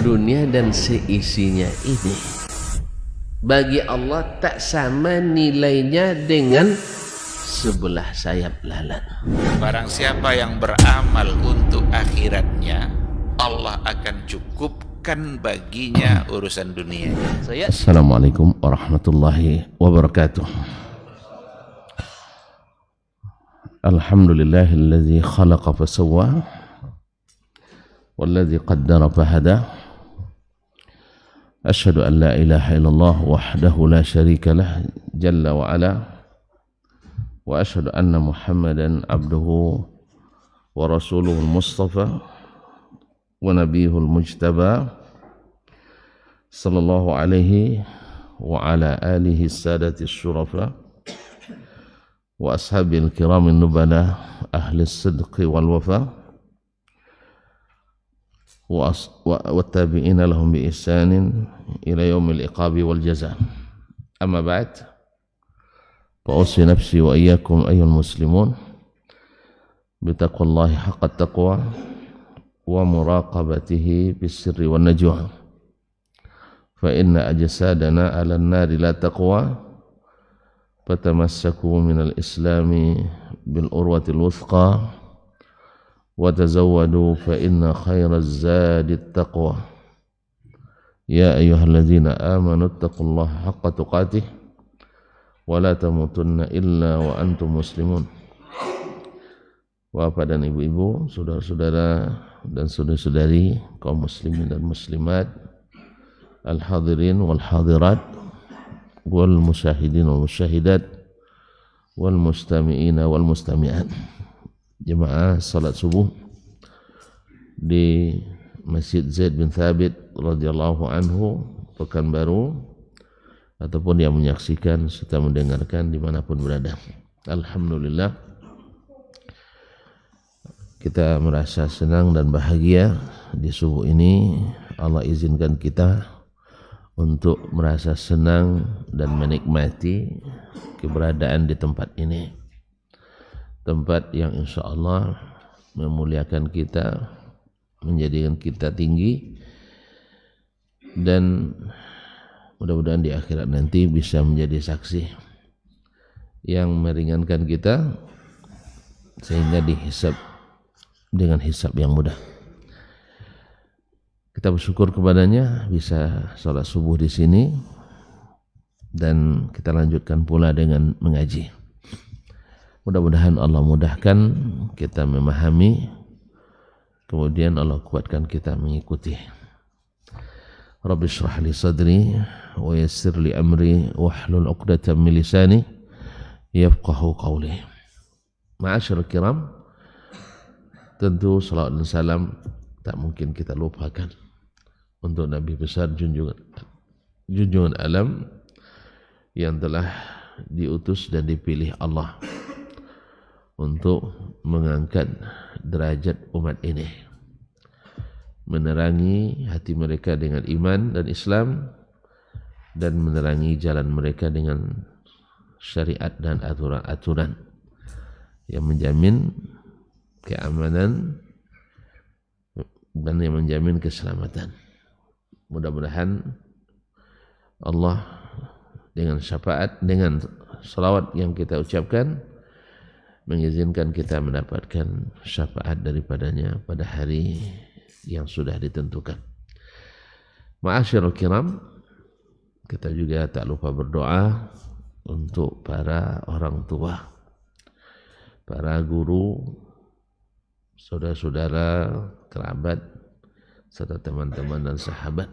dunia dan seisinya ini bagi Allah tak sama nilainya dengan sebelah sayap lalat. Barang siapa yang beramal untuk akhiratnya, Allah akan cukupkan baginya urusan dunia. Assalamualaikum warahmatullahi wabarakatuh. Alhamdulillahilladzi khalaqa fasawwa walladzi qaddara fahada. Asyhadu an la ilaha illallah wahdahu la syarika lah jalla wa ala. Wa asyhadu anna Muhammadan abduhu wa rasuluhu al-mustafa wa nabiyuhul mujtaba sallallahu alaihi wa ala alihi sadati syurafa wa ashabil kiramin nubala ahli sidqi wal wafa wa tabi'ina lahum bi ihsanin ila yaumil iqabi wal jaza. Amma ba'd, فأوصي نفسي وإياكم أيها المسلمون بتقوى الله حق التقوى ومراقبته بالسر والنجوى فإن أجسادنا على النار لا تقوى فتمسكوا من الإسلام بالعروة الوثقى وتزودوا فإن خير الزاد التقوى يا أيها الذين آمنوا اتقوا الله حق تقاته wala tamutunna illa wa antum muslimun. Bapak dan ibu-ibu, saudara-saudara dan saudari-saudari kaum muslimin dan muslimat, al-hadirin wal hadirat wal musyahidin wal musyahidat wal mustami'ina wal mustami'at. Jemaah salat subuh di Masjid Zaid bin Thabit radhiyallahu anhu Pekanbaru, ataupun yang menyaksikan serta mendengarkan dimanapun berada. Alhamdulillah, kita merasa senang dan bahagia di subuh ini. Allah izinkan kita untuk merasa senang dan menikmati keberadaan di tempat ini, tempat yang insya Allah memuliakan kita, menjadikan kita tinggi, dan mudah-mudahan di akhirat nanti bisa menjadi saksi yang meringankan kita sehingga dihisab dengan hisab yang mudah. Kita bersyukur kepadanya bisa salat subuh di sini, dan kita lanjutkan pula dengan mengaji. Mudah-mudahan Allah mudahkan kita memahami, kemudian Allah kuatkan kita mengikuti. Rabbi shrah li sadri wa yassir li amri wahlul 'uqdatam min lisani yafqahu qawli. Ma'asyiral kiram, tentu salawat dan salam tak mungkin kita lupakan untuk Nabi besar junjungan alam yang telah diutus dan dipilih Allah untuk mengangkat derajat umat ini, menerangi hati mereka dengan iman dan Islam, dan menerangi jalan mereka dengan syariat dan aturan-aturan yang menjamin keamanan dan yang menjamin keselamatan. Mudah-mudahan Allah dengan syafaat, dengan salawat yang kita ucapkan, mengizinkan kita mendapatkan syafaat daripadanya pada hari yang sudah ditentukan. Ma'asyiral kiram, kita juga tak lupa berdoa untuk para orang tua, para guru, saudara-saudara, kerabat, serta teman-teman dan sahabat,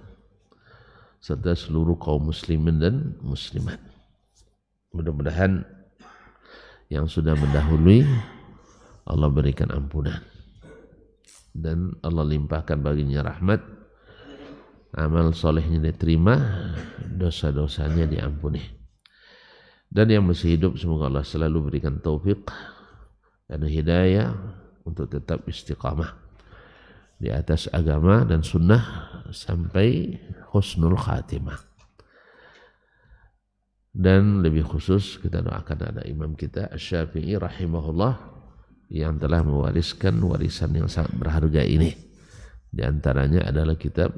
serta seluruh kaum muslimin dan muslimat. Mudah-mudahan yang sudah mendahului Allah berikan ampunan dan Allah limpahkan baginya rahmat, amal solehnya diterima, dosa-dosanya diampuni. Dan yang masih hidup semoga Allah selalu berikan taufik dan hidayah untuk tetap istiqamah di atas agama dan sunnah sampai husnul khatimah. Dan lebih khusus kita doakan ada imam kita Asy-Syafi'i rahimahullah yang telah mewariskan warisan yang sangat berharga ini. Di antaranya adalah kitab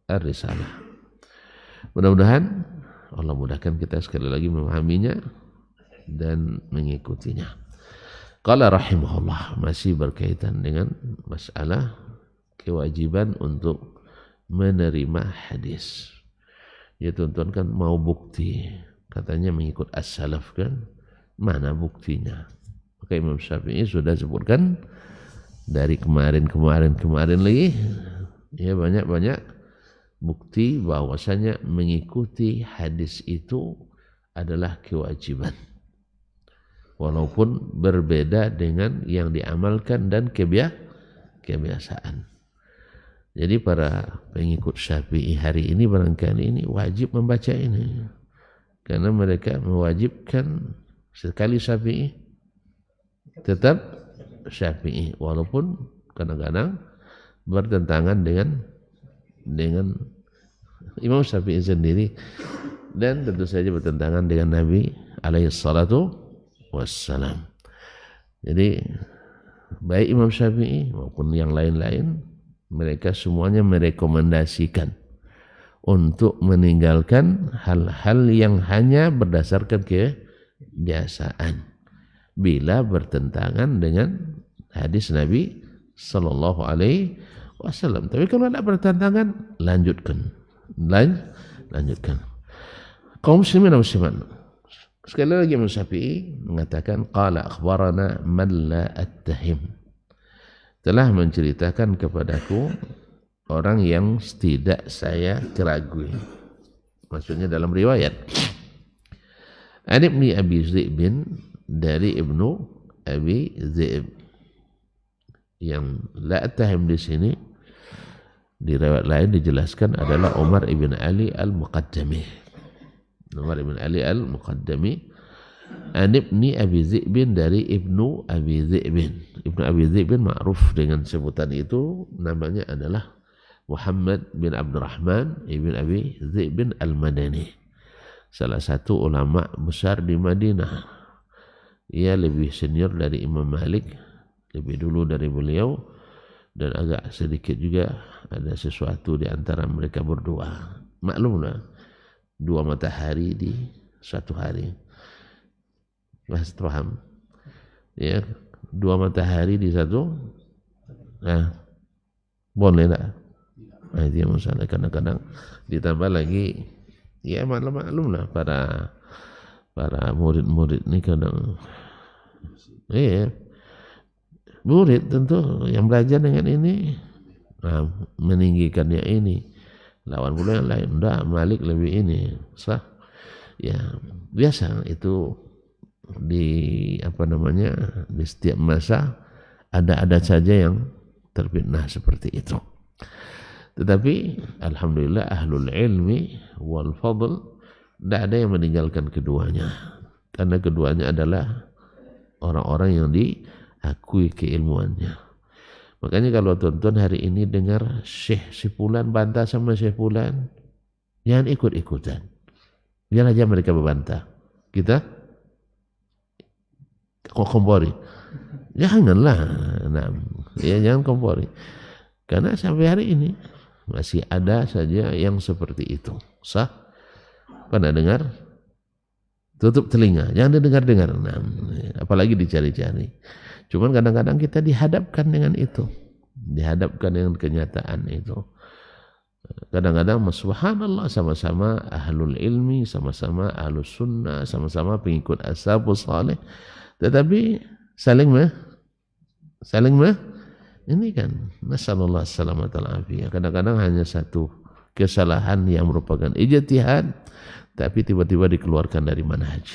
Ar-Risalah. Mudah-mudahan Allah mudahkan kita sekali lagi memahaminya dan mengikutinya. Qala rahimahullah, masih berkaitan dengan masalah kewajiban untuk menerima hadis. Ya tuan-tuan kan mau bukti, katanya mengikut as-salaf kan, mana buktinya? Maka Imam Syafi'i sudah sebutkan dari kemarin lagi, ya banyak bukti bahwasanya mengikuti hadis itu adalah kewajiban. Walaupun berbeda dengan yang diamalkan dan kebiasaan. Jadi para pengikut Syafi'i hari ini barangkali ini wajib membaca ini. Karena mereka mewajibkan sekali Syafi'i tetap Syafi'i, walaupun kadang-kadang bertentangan dengan Imam Syafi'i sendiri, dan tentu saja bertentangan dengan Nabi alaihi salatu wassalam. Jadi baik Imam Syafi'i maupun yang lain-lain, mereka semuanya merekomendasikan untuk meninggalkan hal-hal yang hanya berdasarkan kebiasaan bila bertentangan dengan hadis Nabi sallallahu alaihi wasallam. Tapi kalau tidak bertentangan, lanjutkan. Kaum muslimin dan muslimat, sekali lagi Imam Syafi'i mengatakan, qala akhbarana man la attahim, telah menceritakan kepadaku orang yang tidak saya keragui. Maksudnya dalam riwayat An Ibni Abi Zi'bin, dari Ibnu Abi Zi'b. Yang la attahim di sini di riwayat lain dijelaskan adalah Umar ibn Ali al-Muqaddami. Umar ibn Ali al-Muqaddami. An Ibni Abi Zi'bin, dari Ibnu Abi Zi'bin. Ibnu Abi Zi'bin ma'ruf dengan sebutan itu, namanya adalah Muhammad bin Abdurrahman ibn Abi Zi'bin al-Madani, salah satu ulama besar di Madinah. Ia lebih senior dari Imam Malik, lebih dulu dari beliau, dan agak sedikit juga ada sesuatu di antara mereka berdua. Maklumlah, dua matahari di satu hari. Mas paham? Ya, dua matahari di satu. Nah, boleh tak? Nah, itu yang masalah. Kadang-kadang ditambah lagi, ya maklumlah para murid-murid ini kadang, murid tentu yang belajar dengan ini, nah, meninggikannya ini, lawan pula yang lain, enggak, Malik lebih ini, sah, ya biasa itu di di setiap masa ada saja yang terfitnah seperti itu. Tetapi alhamdulillah ahlul ilmi wal fadl, tidak ada yang meninggalkan keduanya, karena keduanya adalah orang-orang yang diakui keilmuannya. Makanya kalau tuan-tuan hari ini dengar Syekh Sifulan bantah sama Syekh Fulan, jangan ikut-ikutan, biar aja mereka berbantah, kita kompori, janganlah, jangan kompori, karena sampai hari ini masih ada saja yang seperti itu. Sah? Pernah dengar? Tutup telinga, jangan didengar-dengar. Nah, apalagi dicari-cari. Cuman kadang-kadang kita dihadapkan dengan itu, dihadapkan dengan kenyataan itu. Kadang-kadang subhanallah, sama-sama ahlul ilmi, sama-sama ahlus sunnah, sama-sama pengikut as-salafus salih, tetapi saling ini kan nasallallahu salamat al-afiyah. Kadang-kadang hanya satu kesalahan yang merupakan ijtihad, tapi tiba-tiba dikeluarkan dari manhaj.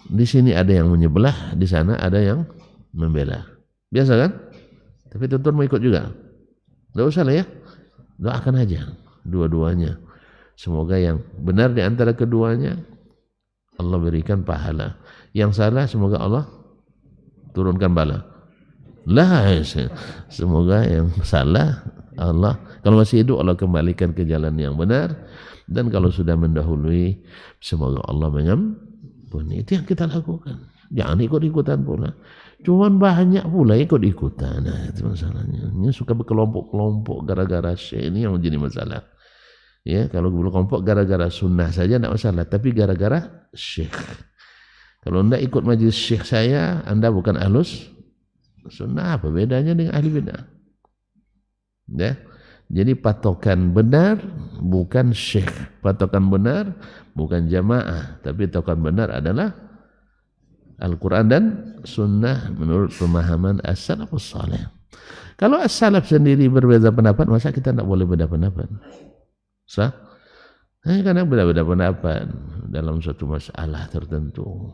Di sini ada yang menyebelah, di sana ada yang membela. Biasa kan? Tapi tuan-tuan mau ikut juga? Tidak usah lah ya. Doakan aja dua-duanya. Semoga yang benar di antara keduanya Allah berikan pahala. Yang salah semoga Allah turunkan bala. Semoga yang salah Allah, kalau masih hidup Allah kembalikan ke jalan yang benar, dan kalau sudah mendahului semoga Allah mengampuni. Itu yang kita lakukan. jangan ikut-ikutan pula. Cuman banyak pula ikut-ikutan. Nah, itu masalahnya. Ini suka berkelompok-kelompok gara-gara syekh, ini yang menjadi masalah. Ya, kalau berkelompok gara-gara sunnah saja tidak masalah, tapi gara-gara syekh. Kalau anda ikut majlis syekh saya, anda bukan ahlus sunnah, apa bedanya dengan ahli bidah? Ya. Jadi patokan benar bukan syekh, patokan benar bukan jamaah, tapi patokan benar adalah Al-Quran dan Sunnah menurut pemahaman as-salafus salih. Kalau as-salaf sendiri berbeda pendapat, masa kita tidak boleh beda pendapat? Sah? Karena beda-beda pendapat dalam suatu masalah tertentu,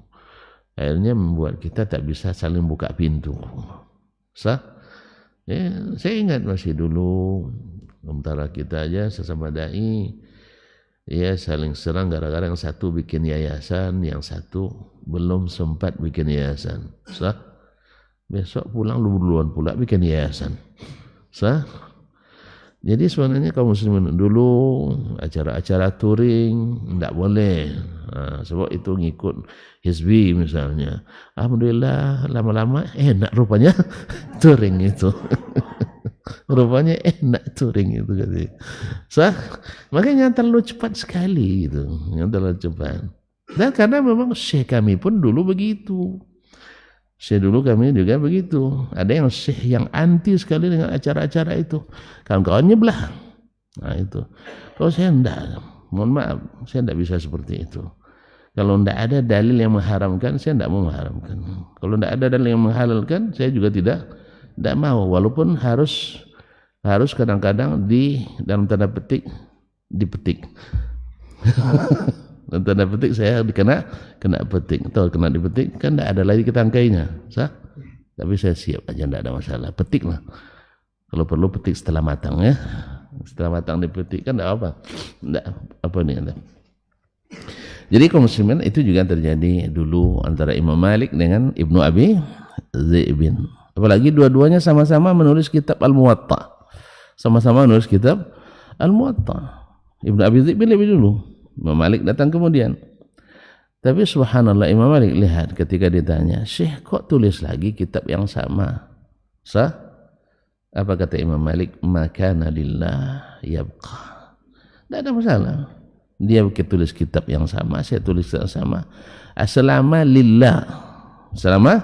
akhirnya membuat kita tak bisa saling buka pintu. Sah? Ya, saya ingat masih dulu antara kita aja sesama dai, ya saling serang gara-gara yang satu bikin yayasan, yang satu belum sempat bikin yayasan. Sah? Besok pulang lu duluan pula bikin yayasan. Sah? Jadi sebenarnya kaum muslimin dulu acara-acara touring tidak boleh. Sebab itu ngikut hizbi misalnya. Alhamdulillah lama-lama enak rupanya touring itu. Rupanya enak touring itu katanya. Sah? Makanya terlalu cepat sekali itu. Terlalu cepat. Dan karena memang syekh kami pun dulu begitu. Syekh dulu kami juga begitu. Ada yang syekh yang anti sekali dengan acara-acara itu. Kawan-kawannya belah. Nah itu. Kalau saya enggak, mohon maaf, saya enggak bisa seperti itu. Kalau enggak ada dalil yang mengharamkan, saya enggak mau mengharamkan. Kalau enggak ada dalil yang menghalalkan, saya juga tidak mau. Walaupun harus kadang-kadang dalam tanda petik dipetik. Dan tanda petik saya kena petik. Tahu kena dipetik kan tidak ada lagi kita angkainya, sah? Tapi saya siap aja, tidak ada masalah. Petik lah. Kalau perlu petik setelah matang ya. Setelah matang dipetik kan tidak apa. Tidak apa nih anda. Jadi kaum muslimin itu juga terjadi dulu antara Imam Malik dengan Ibnu Abi Zaibin. Apalagi dua-duanya sama-sama menulis kitab Al-Muwatta. Sama-sama menulis kitab Al-Muwatta. Ibnu Abi Zaibin lebih dulu. Imam Malik datang kemudian. Tapi subhanallah Imam Malik lihat ketika ditanya, Syekh kok tulis lagi kitab yang sama? Sah? Apa kata Imam Malik? Makana lillah yabqa. Tidak ada masalah. Dia tulis kitab yang sama, saya tulis yang sama. Selama lillah. Selama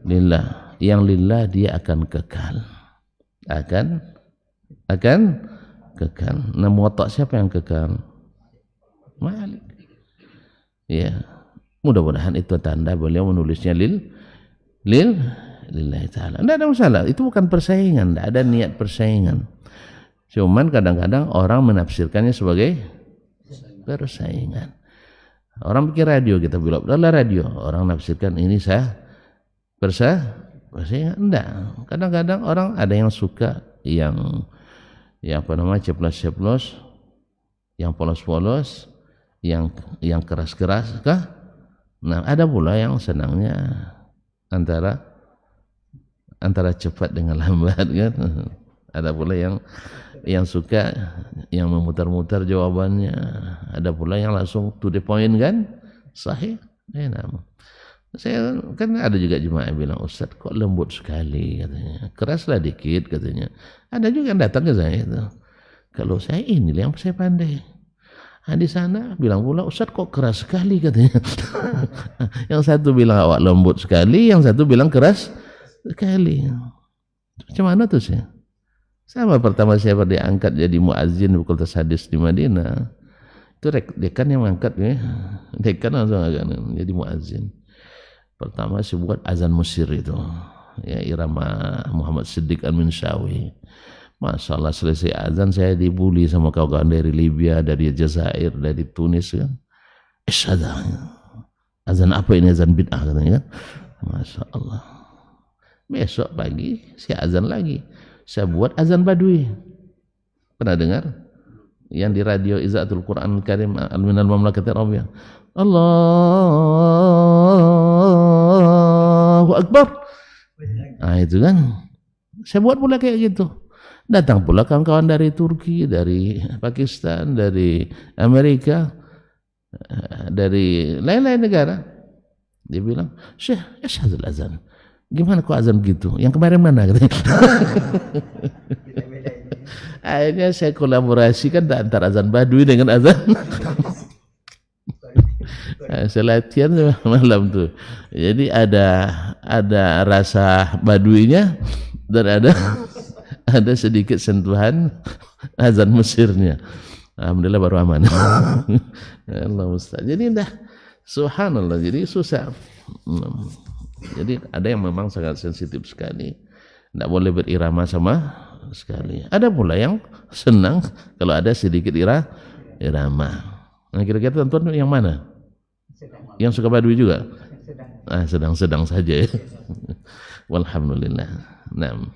lillah. Yang lillah dia akan kekal. Akan kekal. Nah, Muwatta siapa yang kekal? Malik. Ya, mudah-mudahan itu tanda beliau menulisnya lillahi ta'ala. Tidak ada masalah, itu bukan persaingan, tidak ada niat persaingan. Cuman kadang-kadang orang menafsirkannya sebagai persaingan. Orang bikin radio, kita bilang adalah radio, orang nafsirkan ini persaingan. Enggak. Kadang-kadang orang ada yang suka yang apa namanya ceplos-ceplos, yang polos-polos, yang keras-keras kah? Nah, ada pula yang senangnya antara cepat dengan lambat kan. Ada pula yang suka yang memutar-mutar jawabannya. Ada pula yang langsung to the point kan? Sahih. Saya kan ada juga jemaah yang bilang, Ustaz kok lembut sekali katanya. Keraslah dikit katanya. Ada juga yang datang ke saya itu. Kalau saya ini yang saya pandai. Di sana bilang pula, Ustaz kok keras sekali katanya. Yang satu bilang awak lembut sekali, yang satu bilang keras sekali. Macam mana tuh sih? Sama pertama saya diangkat jadi muazzin di Fakultas Hadis di Madinah. Itu dekan yang mengangkat ya. Dekan langsung agak jadi muazzin. Pertama saya buat azan Mesir itu. Ya, irama Muhammad Siddiq Al-Minshawi. Masya Allah selesai azan saya dibully sama kawan-kawan dari Libya, dari Jazair, dari Tunis kan. Azan apa ini, azan bid'ah katanya kan. Masya Allah. Besok pagi saya azan lagi. Saya buat azan Badui. Pernah dengar? Yang di radio Izaatul Quran Karim Al-Minal Mamlakatir Arabiyah. Allahu Akbar. Nah itu kan. Saya buat pula kayak gitu. Datang pula kawan-kawan dari Turki, dari Pakistan, dari Amerika, dari lain-lain negara. Dia bilang, Syekh, asyhadul azan. Gimana kok azan gitu? Yang kemarin mana? Akhirnya saya kolaborasikan antara azan Baduy dengan azan. Saya latihan malam tuh. Jadi ada rasa Baduynya dan ada sedikit sentuhan azan Mesirnya. Alhamdulillah baru aman. Allah musta'an. Jadi dah subhanallah, jadi susah. Jadi ada yang memang sangat sensitif sekali, tidak boleh berirama sama sekali. Ada pula yang senang kalau ada sedikit irama. Nah, kira-kira tuan-tuan yang mana? Yang suka Baduy juga? Sedang-sedang saja ya. Walhamdulillah. Nah,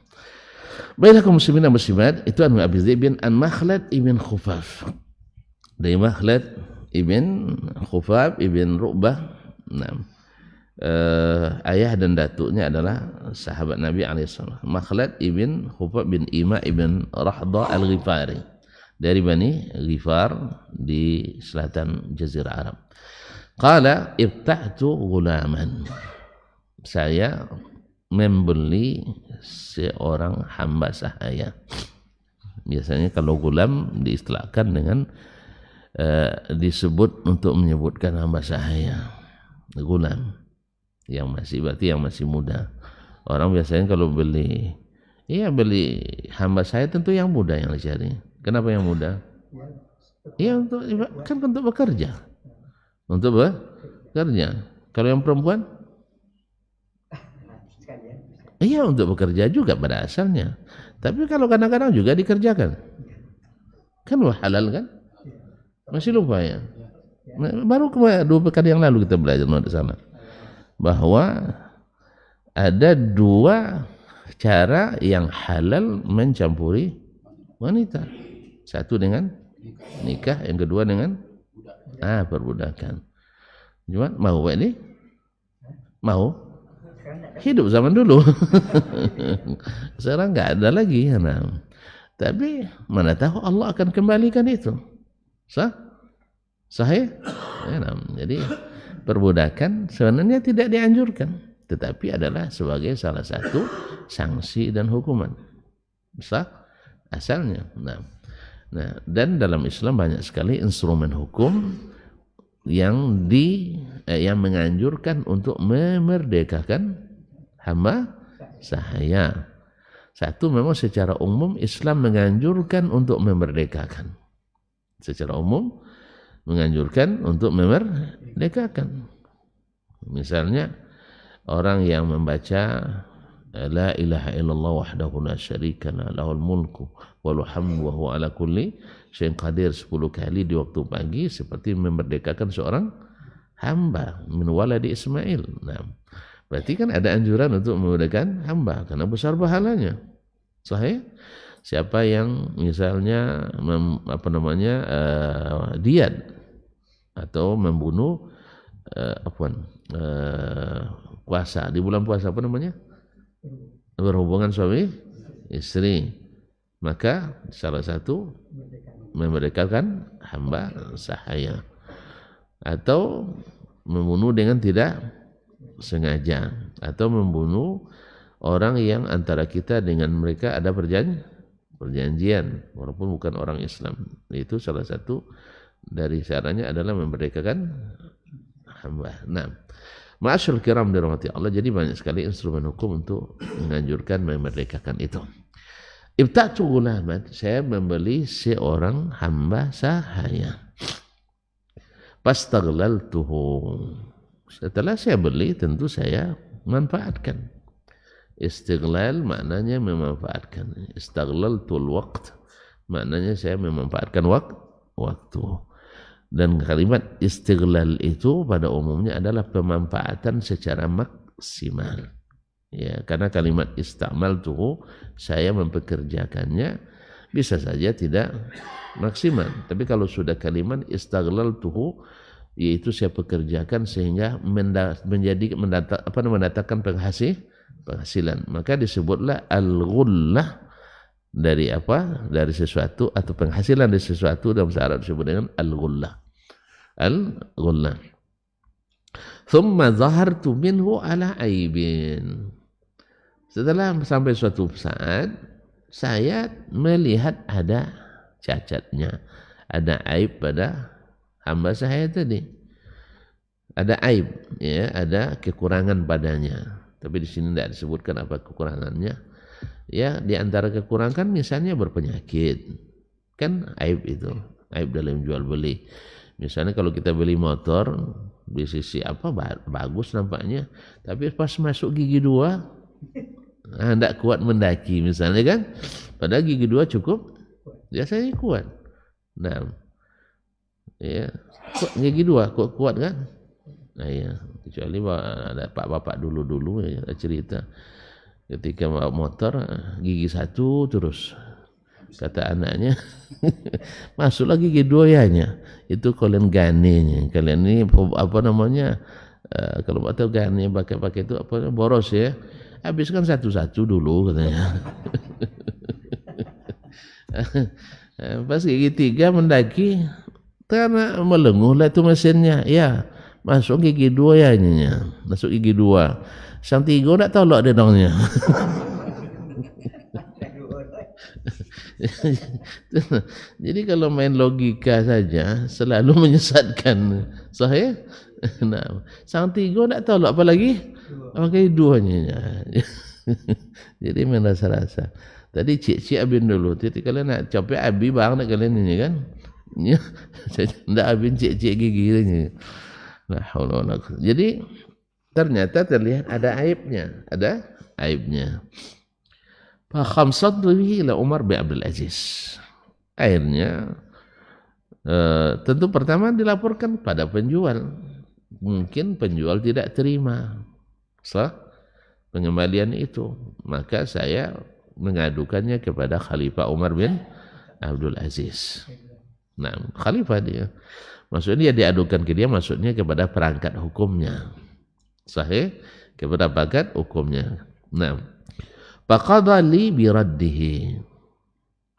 baiklah kaum muslimin dan muslimat, itu an Abi Zaid bin an Makhlad ibn Khufaf. Dari Makhlad ibn Khufaf ibn Ru'bah. Nah, ayah dan datuknya adalah sahabat Nabi alaihissalam. Makhlad ibn Khufaf bin Ima ibn Rahdah al-Ghifari, dari Bani Ghifar di selatan Jazirah Arab. Qala ibta'tu ghulaman, saya membeli seorang hamba sahaya. Biasanya kalau gulam diistilahkan dengan disebut untuk menyebutkan hamba sahaya, gulam yang masih, berarti yang masih muda. Orang biasanya kalau beli hamba saya tentu yang muda yang dicari. Kenapa yang muda? Iya, untuk bekerja. Untuk bekerja. Kalau yang perempuan? Iya, untuk bekerja juga pada asalnya. Tapi kalau kadang-kadang juga dikerjakan. Kan halal kan? Masih lupa ya? Baru 2 pekan yang lalu kita belajar di sana, bahwa ada 2 cara yang halal mencampuri wanita. Satu dengan nikah, yang kedua dengan perbudakan. Cuma mau ini? Mau? Hidup zaman dulu. Sekarang nggak ada lagi. Nah, tapi mana tahu Allah akan kembalikan itu. Sahih? Ya, jadi perbudakan sebenarnya tidak dianjurkan, tetapi adalah sebagai salah satu sanksi dan hukuman. Asalnya. Nah, dan dalam Islam banyak sekali instrumen hukum yang menganjurkan untuk memerdekakan hamba sahaya. Satu, memang secara umum Islam menganjurkan untuk memerdekakan. Secara umum menganjurkan untuk memerdekakan. Misalnya orang yang membaca la ilaha illallah wahdahu la syarikalah lahul mulku walul hamdu wa huwa ala kulli syai'in qadir 10 kali di waktu pagi, seperti memerdekakan seorang hamba min waladi Ismail. Nah, berarti kan ada anjuran untuk memerdekakan hamba karena besar pahalanya. Sahih? Siapa yang misalnya diat atau membunuh puasa di bulan puasa, berhubungan suami istri, maka salah satu memerdekakan hamba sahaya. Atau membunuh dengan tidak sengaja, atau membunuh orang yang antara kita dengan mereka ada perjanjian walaupun bukan orang Islam. Itu salah satu dari syaratnya adalah memerdekakan hamba. Nah, ma'asyul kiram dirahmati Allah, jadi banyak sekali instrumen hukum untuk menganjurkan memerdekakan itu. Ibta'tu ghulaman, saya membeli seorang hamba sahaya. Fastaglaltuhu, setelah saya beli tentu saya manfaatkan. Istiglal maknanya memanfaatkan. Istaglaltul waqt maknanya saya memanfaatkan waktu. Dan kalimat istiglal itu pada umumnya adalah pemanfaatan secara maksimal. Ya, karena kalimat istamaltuhu, saya mempekerjakannya, bisa saja tidak maksimal. Tapi kalau sudah kalimat istaglaltuhu, yaitu saya pekerjakan sehingga mendatangkan penghasilan, maka disebutlah al-ghullah dari dari sesuatu, atau penghasilan dari sesuatu dalam bahasa Arab disebut dengan al-ghullah. Thumma zahartu minhu ala aibin. Setelah sampai suatu saat, saya melihat ada cacatnya, ada aib pada hamba saya tadi. Ada aib, ya, ada kekurangan padanya. Tapi di sini tidak disebutkan apa kekurangannya. Ya, di antara kekurangan misalnya berpenyakit. Kan aib itu, aib dalam jual beli. Misalnya kalau kita beli motor di sisi apa bagus nampaknya, tapi pas masuk gigi 2 tidak kuat mendaki misalnya kan. Padahal gigi 2 cukup, biasanya kuat. Nah, ya, gigi 2 kuat kan? Nah, ya, kecuali ada bapak dulu ya, cerita ketika bawa motor gigi 1 terus, kata anaknya masuk lagi gigi 2 yanya, itu kalian ganenya, kalian ini apa namanya, kalau tahu gane pakai itu apa, boros ya, habiskan satu-satu dulu katanya. Pas gigi 3 mendaki karena melenguh lah itu mesinnya, ya masuk gigi 2 ya nyonya, masuk gigi 2, sang 3 tak tahu lah dedongnya. Jadi kalau main logika saja selalu menyesatkan saya. Nah, sang 3 tak tahu lah apa lagi, pakai 2-nya. Jadi main rasa-rasa. Tadi cik-cik abin dulu, jadi kalian nak capek abi bang nak kalian ini kan. Ya, ndak abin cik-cik gigi ini. Nah, jadi ternyata terlihat ada aibnya, Fa khamsatu bihi ila Umar bin Abdul Aziz. Akhirnya tentu pertama dilaporkan pada penjual. Mungkin penjual tidak terima pengembalian itu, maka saya mengadukannya kepada Khalifah Umar bin Abdul Aziz. Nah, Khalifah dia. Maksudnya dia diadukan ke dia, maksudnya kepada perangkat hukumnya. Sahih, kepada perangkat hukumnya. Nah, faqadha li biraddihi.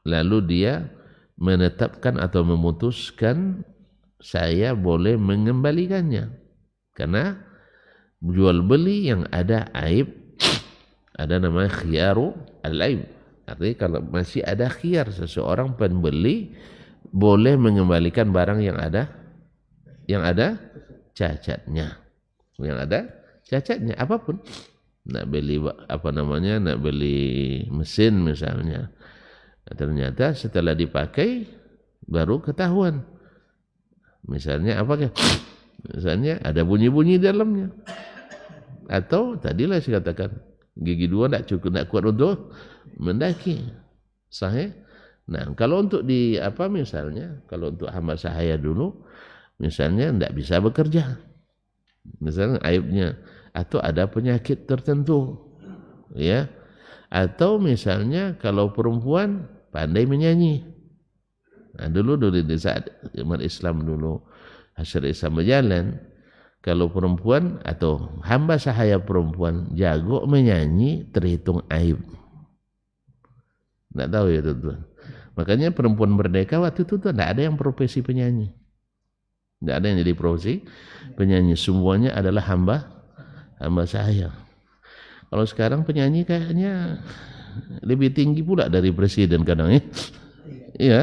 Lalu dia menetapkan atau memutuskan saya boleh mengembalikannya. Karena jual beli yang ada aib, ada namanya khiyaru al-aib. Artinya kalau masih ada khiyar, seseorang pembeli boleh mengembalikan barang yang ada cacatnya, apapun. Nak beli apa namanya, nak beli mesin misalnya, ternyata setelah dipakai baru ketahuan, misalnya apa, misalnya ada bunyi-bunyi di dalamnya, atau tadilah saya katakan gigi 2 tak cukup, tak kuat untuk mendaki. Sahih. Nah, kalau untuk misalnya kalau untuk hamba sahaya dulu misalnya tidak bisa bekerja, misalnya aibnya, atau ada penyakit tertentu, ya, atau misalnya kalau perempuan pandai menyanyi. Nah, dulu di saat umat Islam dulu hasil Islam berjalan, kalau perempuan atau hamba sahaya perempuan jago menyanyi terhitung aib. Tidak tahu ya tuan-tuan. Makanya perempuan merdeka waktu itu tidak ada yang profesi penyanyi. Tidak ada yang jadi profesi penyanyi, semuanya adalah hamba sahaya. Kalau sekarang penyanyi kayaknya lebih tinggi pula dari presiden kadang ya. Iya.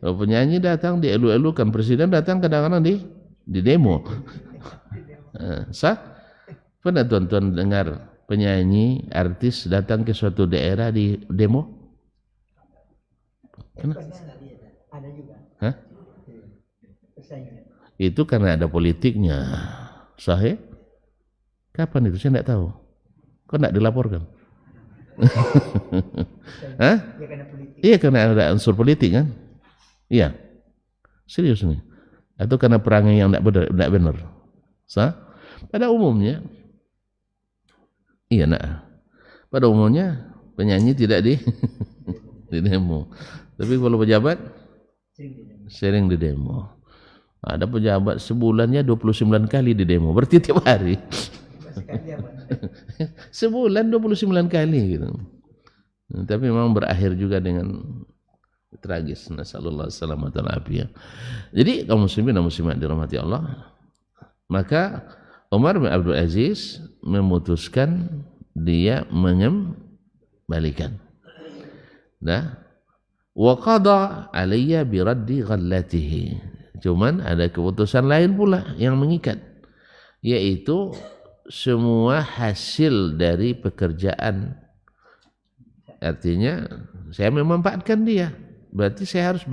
Kalau penyanyi datang dielu-elukan, presiden datang kadang-kadang di demo. Pernah tuan-tuan dengar penyanyi, artis datang ke suatu daerah di demo? Ada juga. Hah? Itu karena ada politiknya. Sahih? Kapan itu? Saya tidak tahu. Kok tidak dilaporkan? Hah? Ya, karena politik. Iya, karena ada unsur politik kan? Iya. Serius nih. Atau karena perangai yang tidak benar? Pada umumnya, iya nak. Pada umumnya penyanyi tidak di demo. Tapi kalau pejabat sering di demo. Ada pejabat sebulannya 29 kali di demo. Berarti tiap hari. Sebulan 29 kali gitu. Tapi memang berakhir juga dengan tragis. Nasallallahu alaihi wasallam. Jadi kaum muslimin dan muslimat dirahmati Allah, maka Umar bin Abdul Aziz memutuskan dia mengembalikan. Nah, wa qada alayya bi raddi ghallatihi. Cuman ada keputusan lain pula yang mengikat, yaitu semua hasil dari pekerjaan. Artinya saya memanfaatkan dia, berarti saya harus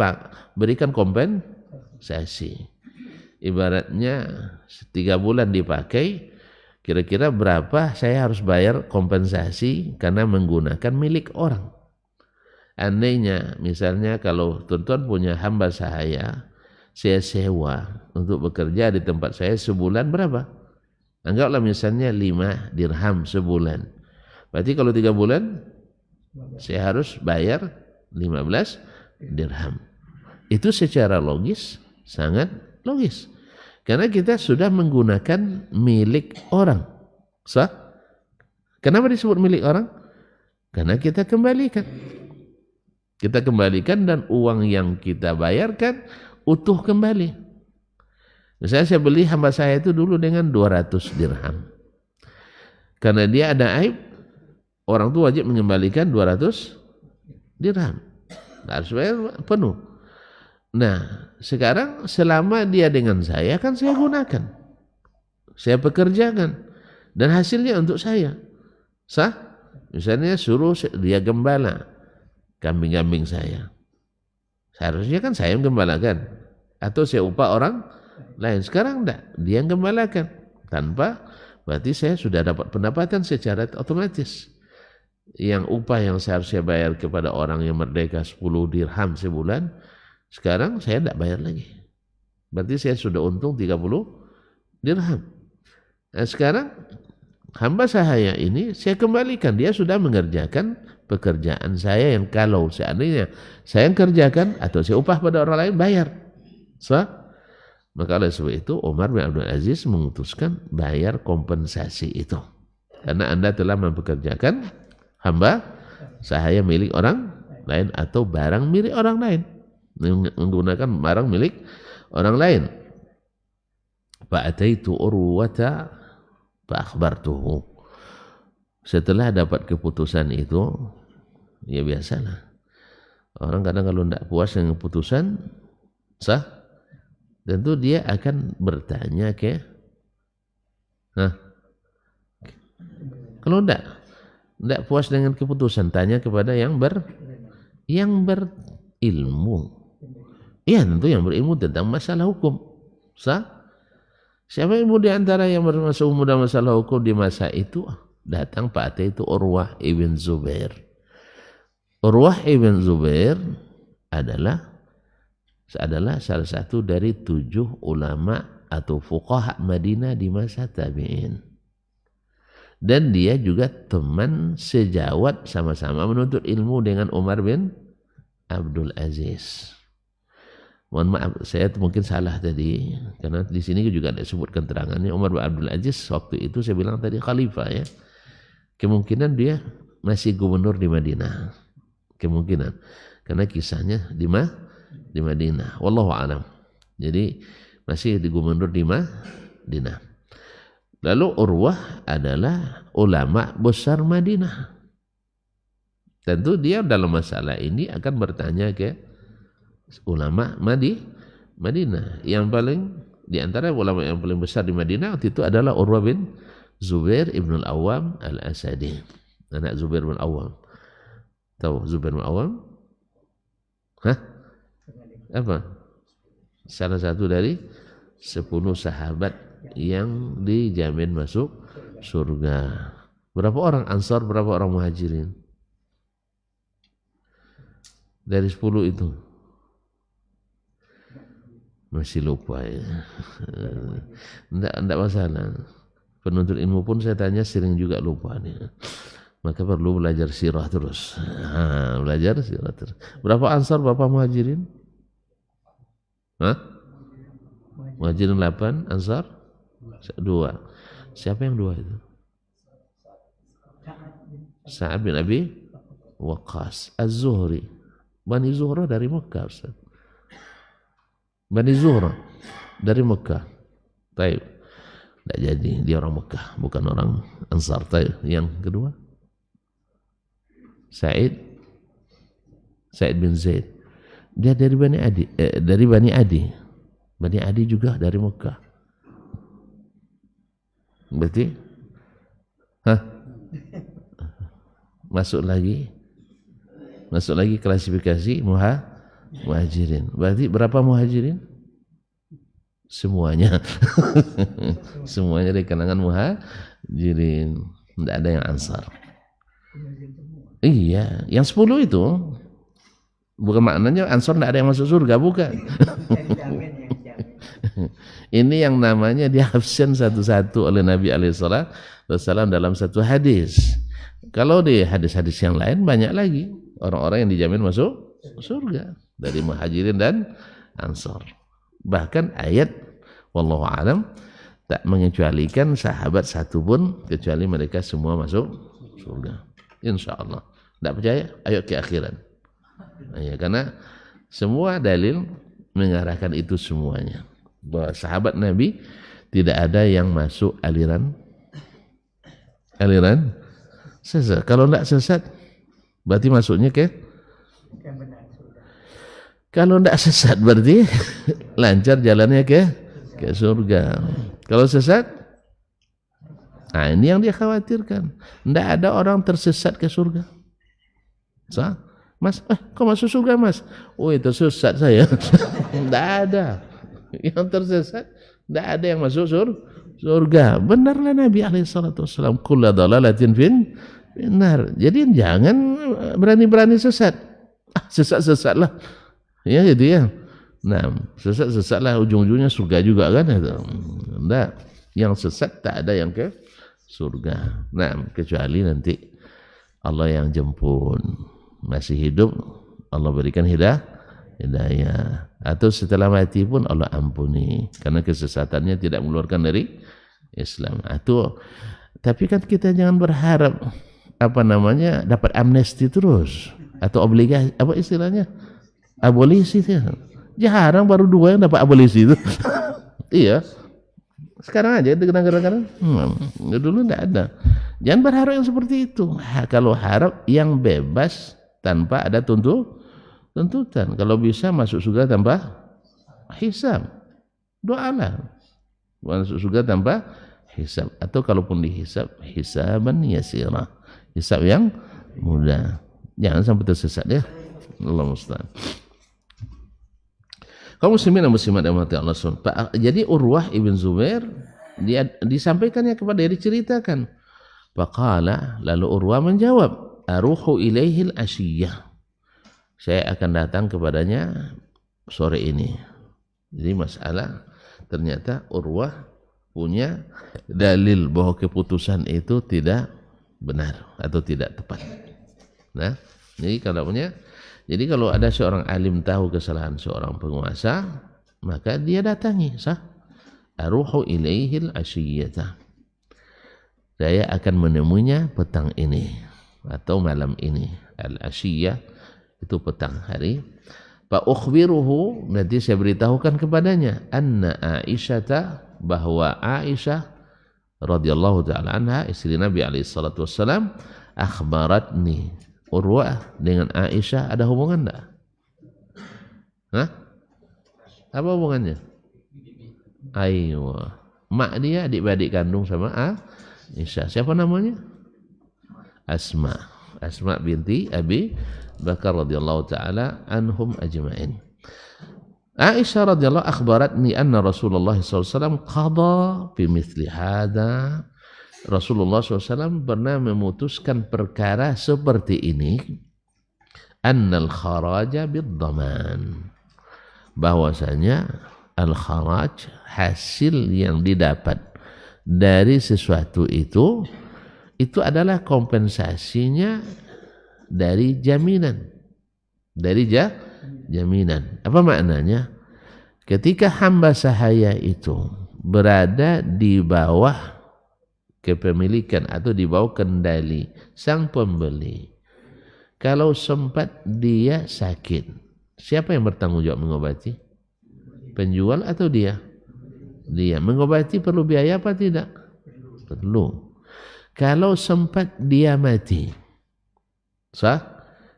berikan kompensasi. Ibaratnya 3 bulan dipakai, kira-kira berapa saya harus bayar kompensasi karena menggunakan milik orang. Andainya misalnya kalau tuan-tuan punya hamba saya sewa untuk bekerja di tempat saya sebulan berapa? Anggaplah misalnya 5 dirham sebulan. Berarti kalau 3 bulan saya harus bayar 15 dirham. Itu secara logis sangat logis. Karena kita sudah menggunakan milik orang. Sah? Kenapa disebut milik orang? Karena kita kembalikan. Kita kembalikan dan uang yang kita bayarkan utuh kembali. Misalnya saya beli hamba saya itu dulu dengan 200 dirham. Karena dia ada aib, orang itu wajib mengembalikan 200 dirham. Harus bayar penuh. Nah, sekarang selama dia dengan saya kan saya gunakan. Saya pekerjakan. Dan hasilnya untuk saya. Sah? Misalnya suruh dia gembala kambing-kambing saya. Seharusnya kan saya yang gembalakan. Atau saya upah orang lain. Sekarang enggak. Dia yang gembalakan. Tanpa, berarti saya sudah dapat pendapatan secara otomatis. Yang upah yang seharusnya bayar kepada orang yang merdeka 10 dirham sebulan, sekarang saya tidak bayar lagi. Berarti saya sudah untung 30 dirham. Nah, sekarang hamba saya ini saya kembalikan. Dia sudah mengerjakan pekerjaan saya yang kalau seandainya saya yang kerjakan atau saya upah pada orang lain bayar. Maka oleh sebab itu Umar bin Abdul Aziz memutuskan bayar kompensasi itu. Karena Anda telah mempekerjakan hamba saya milik orang lain atau barang milik orang lain. Menggunakan barang milik orang lain. Fa'ataitu Urwata fa'akhbartuhu. Setelah dapat keputusan itu, ya biasalah. Orang kadang kalau tidak puas dengan keputusan sah, tentu dia akan bertanya ke kalau tidak puas dengan keputusan, tanya kepada yang berilmu. Iya, tentu yang berilmu tentang masalah hukum. Sah? Siapa ilmu di antara yang bermasalah muda masalah hukum di masa itu? Datang Pak Ate itu Urwah ibn Zubair. Urwah ibn Zubair adalah salah satu dari 7 ulama atau fuqaha Madinah di masa tabi'in. Dan dia juga teman sejawat sama-sama menuntut ilmu dengan Umar bin Abdul Aziz. Mohon maaf, saya mungkin salah tadi karena di sini juga ada sebutkan terangannya Umar bin Abdul Aziz waktu itu saya bilang tadi khalifah ya. Kemungkinan dia masih gubernur di Madinah. Kemungkinan karena kisahnya di Madinah. Wallahu a'lam. Jadi masih di gubernur di Madinah. Lalu Urwah adalah ulama besar Madinah. Tentu dia dalam masalah ini akan bertanya ke ulama Madinah. Yang paling di antara ulama yang paling besar di Madinah waktu itu adalah Urwah bin Zubair ibn al-Awwam al-Asadi. Anak Zubair bin Awwam. Tahu Zubair bin Awwam? Apa? Salah satu dari 10 sahabat yang dijamin masuk surga. Berapa orang Ansar, berapa orang Muhajirin? Dari 10 itu. Masih lupa ya. Enggak masalah. Penuntut ilmu pun saya tanya sering juga lupa nih. Maka perlu belajar sirah terus. Belajar sirah terus. Berapa Ansar, berapa Muhajirin? Muhajirin 8, Ansar 2. Siapa yang 2 itu? Sa'ad bin Abi Waqqas Az-Zuhri. Bani Zuhra dari Mekah, Ustaz. Bani Zuhra dari Mekah. Baik. Tidak jadi, dia orang Mekah, bukan orang Ansar. Yang kedua, Sa'id bin Zaid. Dia dari Bani Adi, dari Bani Adi. Bani Adi juga dari Mekah. Berarti, masuk lagi klasifikasi muhajirin. Berarti berapa muhajirin? Semuanya. Semuanya dari kalangan muhajirin. Tidak ada yang ansar. Iya, yang 10 itu bukan maknanya ansar tidak ada yang masuk surga, bukan. Ini yang namanya diabsen satu-satu oleh Nabi SAW dalam satu hadis. Kalau di hadis-hadis yang lain banyak lagi orang-orang yang dijamin masuk surga dari muhajirin dan ansar. Bahkan ayat wallahu alam tak mengecualikan sahabat satu pun kecuali mereka semua masuk surga. Insyaallah. Tidak percaya? Ayo ke akhiran. Ya, karena semua dalil mengarahkan itu semuanya. Bahwa sahabat Nabi tidak ada yang masuk aliran sesat. Kalau tidak sesat berarti masuknya ke, kalau tidak sesat berarti lancar jalannya ke surga. Kalau sesat, nah ini yang dia khawatirkan. Tidak ada orang tersesat ke surga. Mas, kok masuk surga mas? Oh itu sesat saya. Tidak ada yang tersesat, tidak ada yang masuk surga. Benarlah Nabi SAW, kullu dhalalatin finnar. Jadi jangan berani-berani sesat. Sesat-sesatlah. Ya gitu ya. Nah, sesat-sesatlah, ujung-ujungnya surga juga kan itu. Enggak. Yang sesat tak ada yang ke surga. Nah, kecuali nanti Allah yang jemput. Masih hidup Allah berikan hidayah, atau setelah mati pun Allah ampuni karena kesesatannya tidak mengeluarkan dari Islam. Tapi kan kita jangan berharap dapat amnesti terus atau obligasi, apa istilahnya, abolisi. Jarang, baru 2 yang dapat abolisi itu. Iya, sekarang aja kadang-kadang dulu tidak ada. Jangan berharap yang seperti itu. Kalau harap yang bebas tanpa ada tuntutan. Kalau bisa masuk surga tanpa hisab, doalah masuk surga tanpa hisab. Atau kalaupun dihisab, hisaban yasira, hisab yang mudah. Jangan sampai tersesat ya. Allah musta'an. Kaum muslimin dan muslimat yang mati Allah SWT. Jadi Urwah ibn Zubair dia disampaikannya kepada dia, diceritakan. Faqala, lalu Urwah menjawab, aruhu ilaihil asyiyah. Saya akan datang kepadanya sore ini. Jadi masalah ternyata Urwah punya dalil bahwa keputusan itu tidak benar atau tidak tepat. Nah, jadi kalau ada seorang alim tahu kesalahan seorang penguasa, maka dia datangi, aruhu ilaihil asyiyata. Saya akan menemuinya petang ini atau malam ini. Al-asyiyah itu petang hari. Fa ukhbiruhu, nanti saya beritahukan kepadanya, anna Aisyata, bahwa Aisyah radhiyallahu taala anha, istri Nabi alaihi salatu wassalam, akhbaratni. Urwah dengan Aisyah ada hubungan enggak? Apa hubungannya? Ayo, mak dia adik-adik kandung sama Aisyah. Siapa namanya? Asma binti Abi Bakar radhiyallahu taala anhum ajma'in. Aisyah radhiyallahu akhbaratni anna Rasulullah SAW qada bi mithli hadha. Rasulullah SAW pernah memutuskan perkara seperti ini, annal kharaja bid-dhaman, bahwasanya al-kharaj, hasil yang didapat dari sesuatu itu adalah kompensasinya dari jaminan, jaminan. Apa maknanya? Ketika hamba sahaya itu berada di bawah kepemilikan atau di bawah kendali sang pembeli, kalau sempat dia sakit, siapa yang bertanggung jawab mengobati? Penjual atau dia? dia. Mengobati perlu biaya apa tidak? Perlu. Kalau sempat dia mati, sah?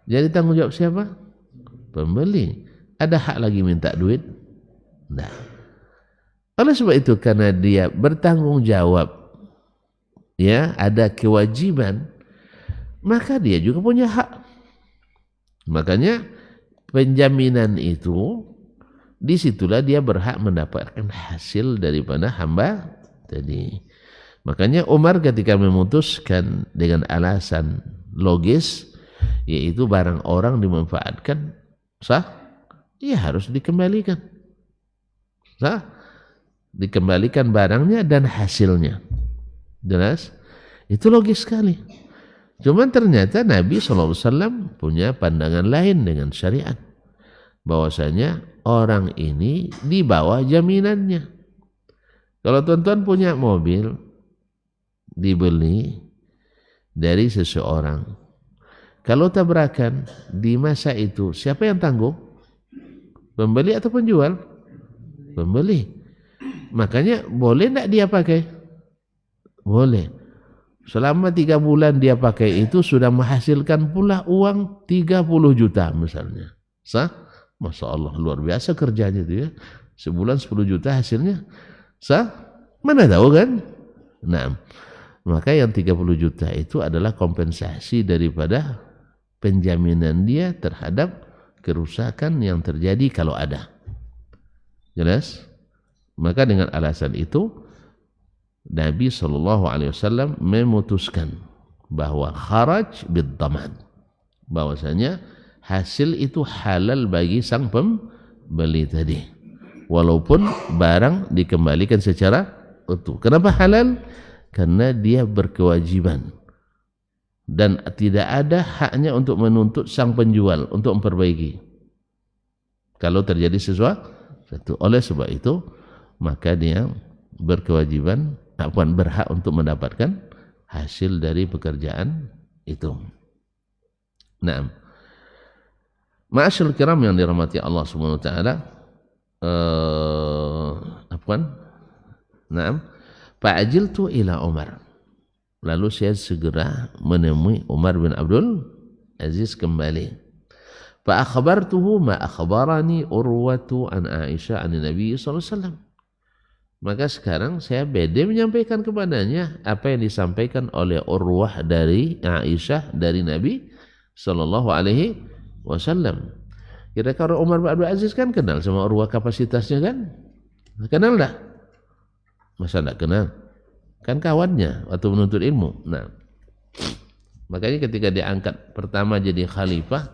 Jadi tanggung jawab siapa? Pembeli. Ada hak lagi minta duit? Nah. Oleh sebab itu, karena dia bertanggung jawab, ya, ada kewajiban, maka dia juga punya hak. Makanya penjaminan itu, disitulah dia berhak mendapatkan hasil daripada hamba tadi. Makanya Umar ketika memutuskan dengan alasan logis, yaitu barang orang dimanfaatkan, sah, ia harus dikembalikan. Sah, dikembalikan barangnya dan hasilnya. Jelas? Itu logis sekali. Cuman ternyata Nabi SAW punya pandangan lain dengan syariat. Bahwasanya orang ini di bawah jaminannya. Kalau tuan-tuan punya mobil, dibeli dari seseorang. Kalau tabrakan di masa itu, siapa yang tanggung? Pembeli atau penjual? Pembeli. Makanya boleh tidak dia pakai? Boleh. Selama 3 bulan dia pakai itu sudah menghasilkan pula uang 30 juta misalnya. Sah? Masya Allah, luar biasa kerjanya itu ya. Sebulan 10 juta hasilnya. Sah? Mana tahu kan? Nah, maka yang 30 juta itu adalah kompensasi daripada penjaminan dia terhadap kerusakan yang terjadi kalau ada. Jelas? Maka dengan alasan itu Nabi SAW memutuskan bahwa kharaj bid-daman, bahwasanya hasil itu halal bagi sang pembeli tadi, walaupun barang dikembalikan secara utuh. Kenapa halal? Karena dia berkewajiban dan tidak ada haknya untuk menuntut sang penjual untuk memperbaiki kalau terjadi sesuatu. Oleh sebab itu maka dia berkewajiban, berhak untuk mendapatkan hasil dari pekerjaan itu. Naam. Ma'asyil kiram yang dirahmati Allah Subhanahu wa taala, Naam. Fa'ajiltu ila Umar. Lalu saya segera menemui Umar bin Abdul Aziz kembali. Fa'akhbartuhu ma akhbarani Urwatu an Aisyah an Nabi sallallahu alaihi wasallam. Maka sekarang saya beda menyampaikan kepadanya apa yang disampaikan oleh Urwah dari Aisyah dari Nabi sallallahu alaihi wasallam. Kira-kira Umar bin Abdul Aziz kan kenal sama Urwah kapasitasnya kan? Kenal enggak? Masa enggak kenal? Kan kawannya waktu menuntut ilmu. Nah, makanya ketika diangkat pertama jadi khalifah,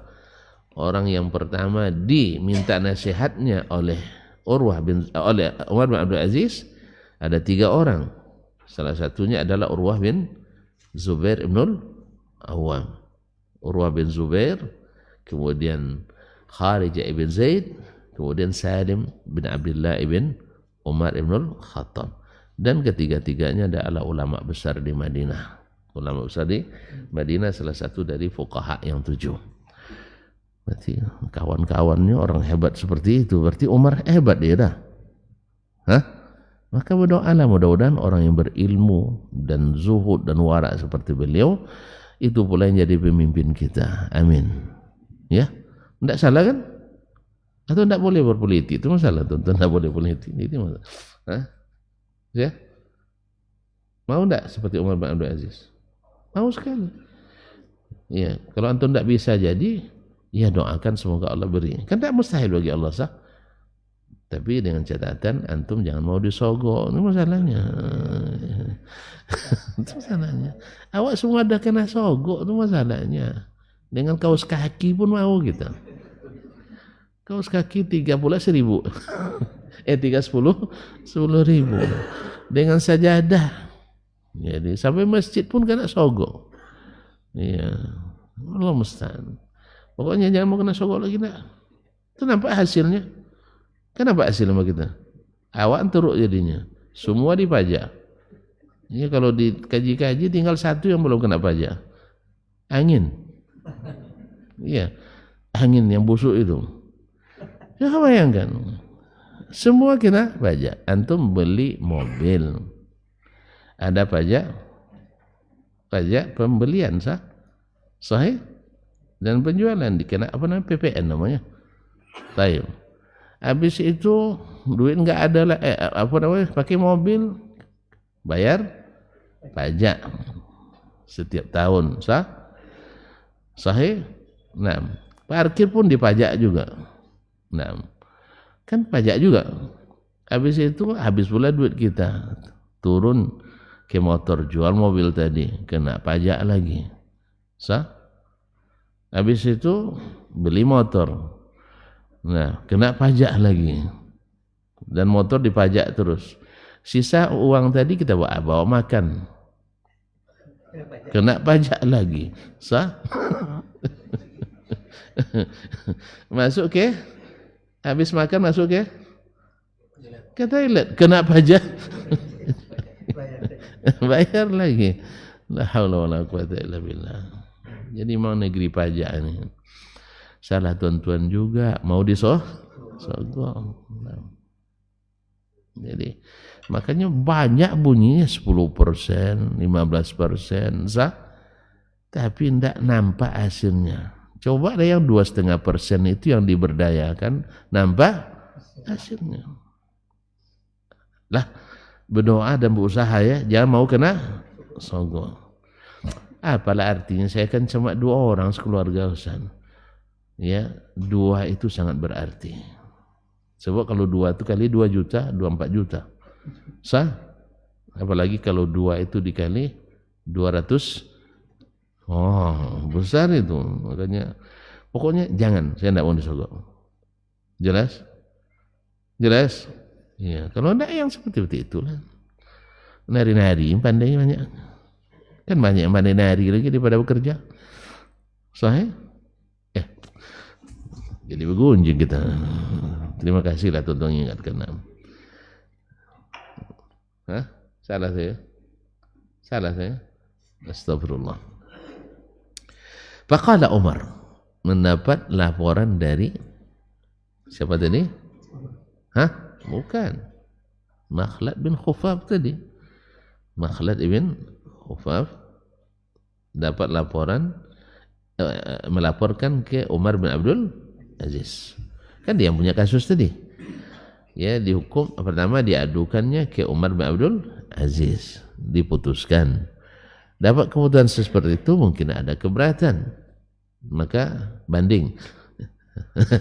orang yang pertama diminta nasihatnya oleh Umar bin Abdul Aziz ada 3 orang. Salah satunya adalah Urwah bin Zubair ibnul Awam. Urwah bin Zubair, kemudian Kharijah ibn Zaid, kemudian Salim bin Abdullah ibn Umar ibnul Khattab. Dan ketiga-tiganya adalah ulama besar di Madinah. Ulama besar di Madinah, salah satu dari fuqaha yang 7. Berarti kawan-kawannya orang hebat seperti itu. Berarti Umar hebat dia dah. Hah? Maka berdoalah mudah-mudahan orang yang berilmu dan zuhud dan wara seperti beliau itu pula yang jadi pemimpin kita. Amin. Ya? Tidak salah kan? Atau tidak boleh berpolitik? Itu masalah tuan, tidak boleh politik. Itu masalah. Hah? Ya? Mau tidak seperti Umar bin Abdul Aziz? Mau sekali. Ya, kalau antum tidak bisa jadi, ya doakan semoga Allah beri. Kan tidak mustahil bagi Allah sah. Tapi dengan catatan antum jangan mau disogok. Itu masalahnya. Itu masalahnya. Awak semua dah kena sogok, itu masalahnya. Dengan kaos kaki pun mau kita. Kaos kaki 3 pula 1.000. 10.000. Dengan sajadah. Jadi sampai masjid pun kena sogok. Iya. Allah musta'an. Pokoknya jangan mau kena sogok lagi nak. Itu nampak hasilnya. Kenapa hasilnya sama kita? Awak teruk jadinya. Semua dipajak. Ini kalau dikaji-kaji tinggal 1 yang belum kena pajak. Angin. Iya. Angin yang busuk itu. Ya bayangkan. Semua kena pajak. Antum beli mobil, ada pajak, pajak pembelian sah, sahih, dan penjualan dikena apa namanya PPN namanya. Baik. Habis itu duit nggak ada lah, apa namanya pakai mobil, bayar pajak setiap tahun sah, sahih. Nah, parkir pun dipajak juga. Nah, kan pajak juga. Habis itu habis pula duit kita, turun ke motor, jual mobil tadi, kena pajak lagi sah. Habis itu beli motor, nah kena pajak lagi, dan motor dipajak terus. Sisa uang tadi kita bawa makan, kena pajak lagi sah. Masuk ke, habis makan masuk ke toilet, kena pajak. Bayar lagi. La haula wala quwata illa billah. Jadi mau negeri pajak ini salah tuan-tuan juga, mau disogok. Jadi makanya banyak bunyinya 10%, 15% sah, tapi tidak nampak hasilnya. Coba ada yang 2,5% itu yang diberdayakan, nampak hasilnya. Lah, berdoa dan berusaha ya, jangan mau kena sogok. Apalah artinya, saya kan cuma 2 orang sekeluarga Ustaz. Ya, 2 itu sangat berarti. Sebab kalau 2 itu kali 2 juta, 24 juta. Sah? Apalagi kalau 2 itu dikali 200. Oh, besar itu. Makanya pokoknya jangan, saya tidak mau disogok. Jelas? Jelas? Ya, kalau tidak yang seperti itulah. Nari-nari pandai banyak. Kan banyak yang pandai nari lagi daripada bekerja. Sahih? Jadi bergunjing kita. Terima kasihlah tuan-tuan ingatkan. Hah? Salah saya? Salah saya? Astagfirullah. Faqala Umar, mendapat laporan dari siapa tadi? Hah? Bukan. Makhlad bin Khufaf tadi. Makhlad ibn Khufaf dapat laporan, melaporkan ke Umar bin Abdul Aziz. Kan dia yang punya kasus tadi. Ya, dihukum, pertama diadukannya ke Umar bin Abdul Aziz, diputuskan. Dapat keputusan seperti itu, mungkin ada keberatan, maka banding.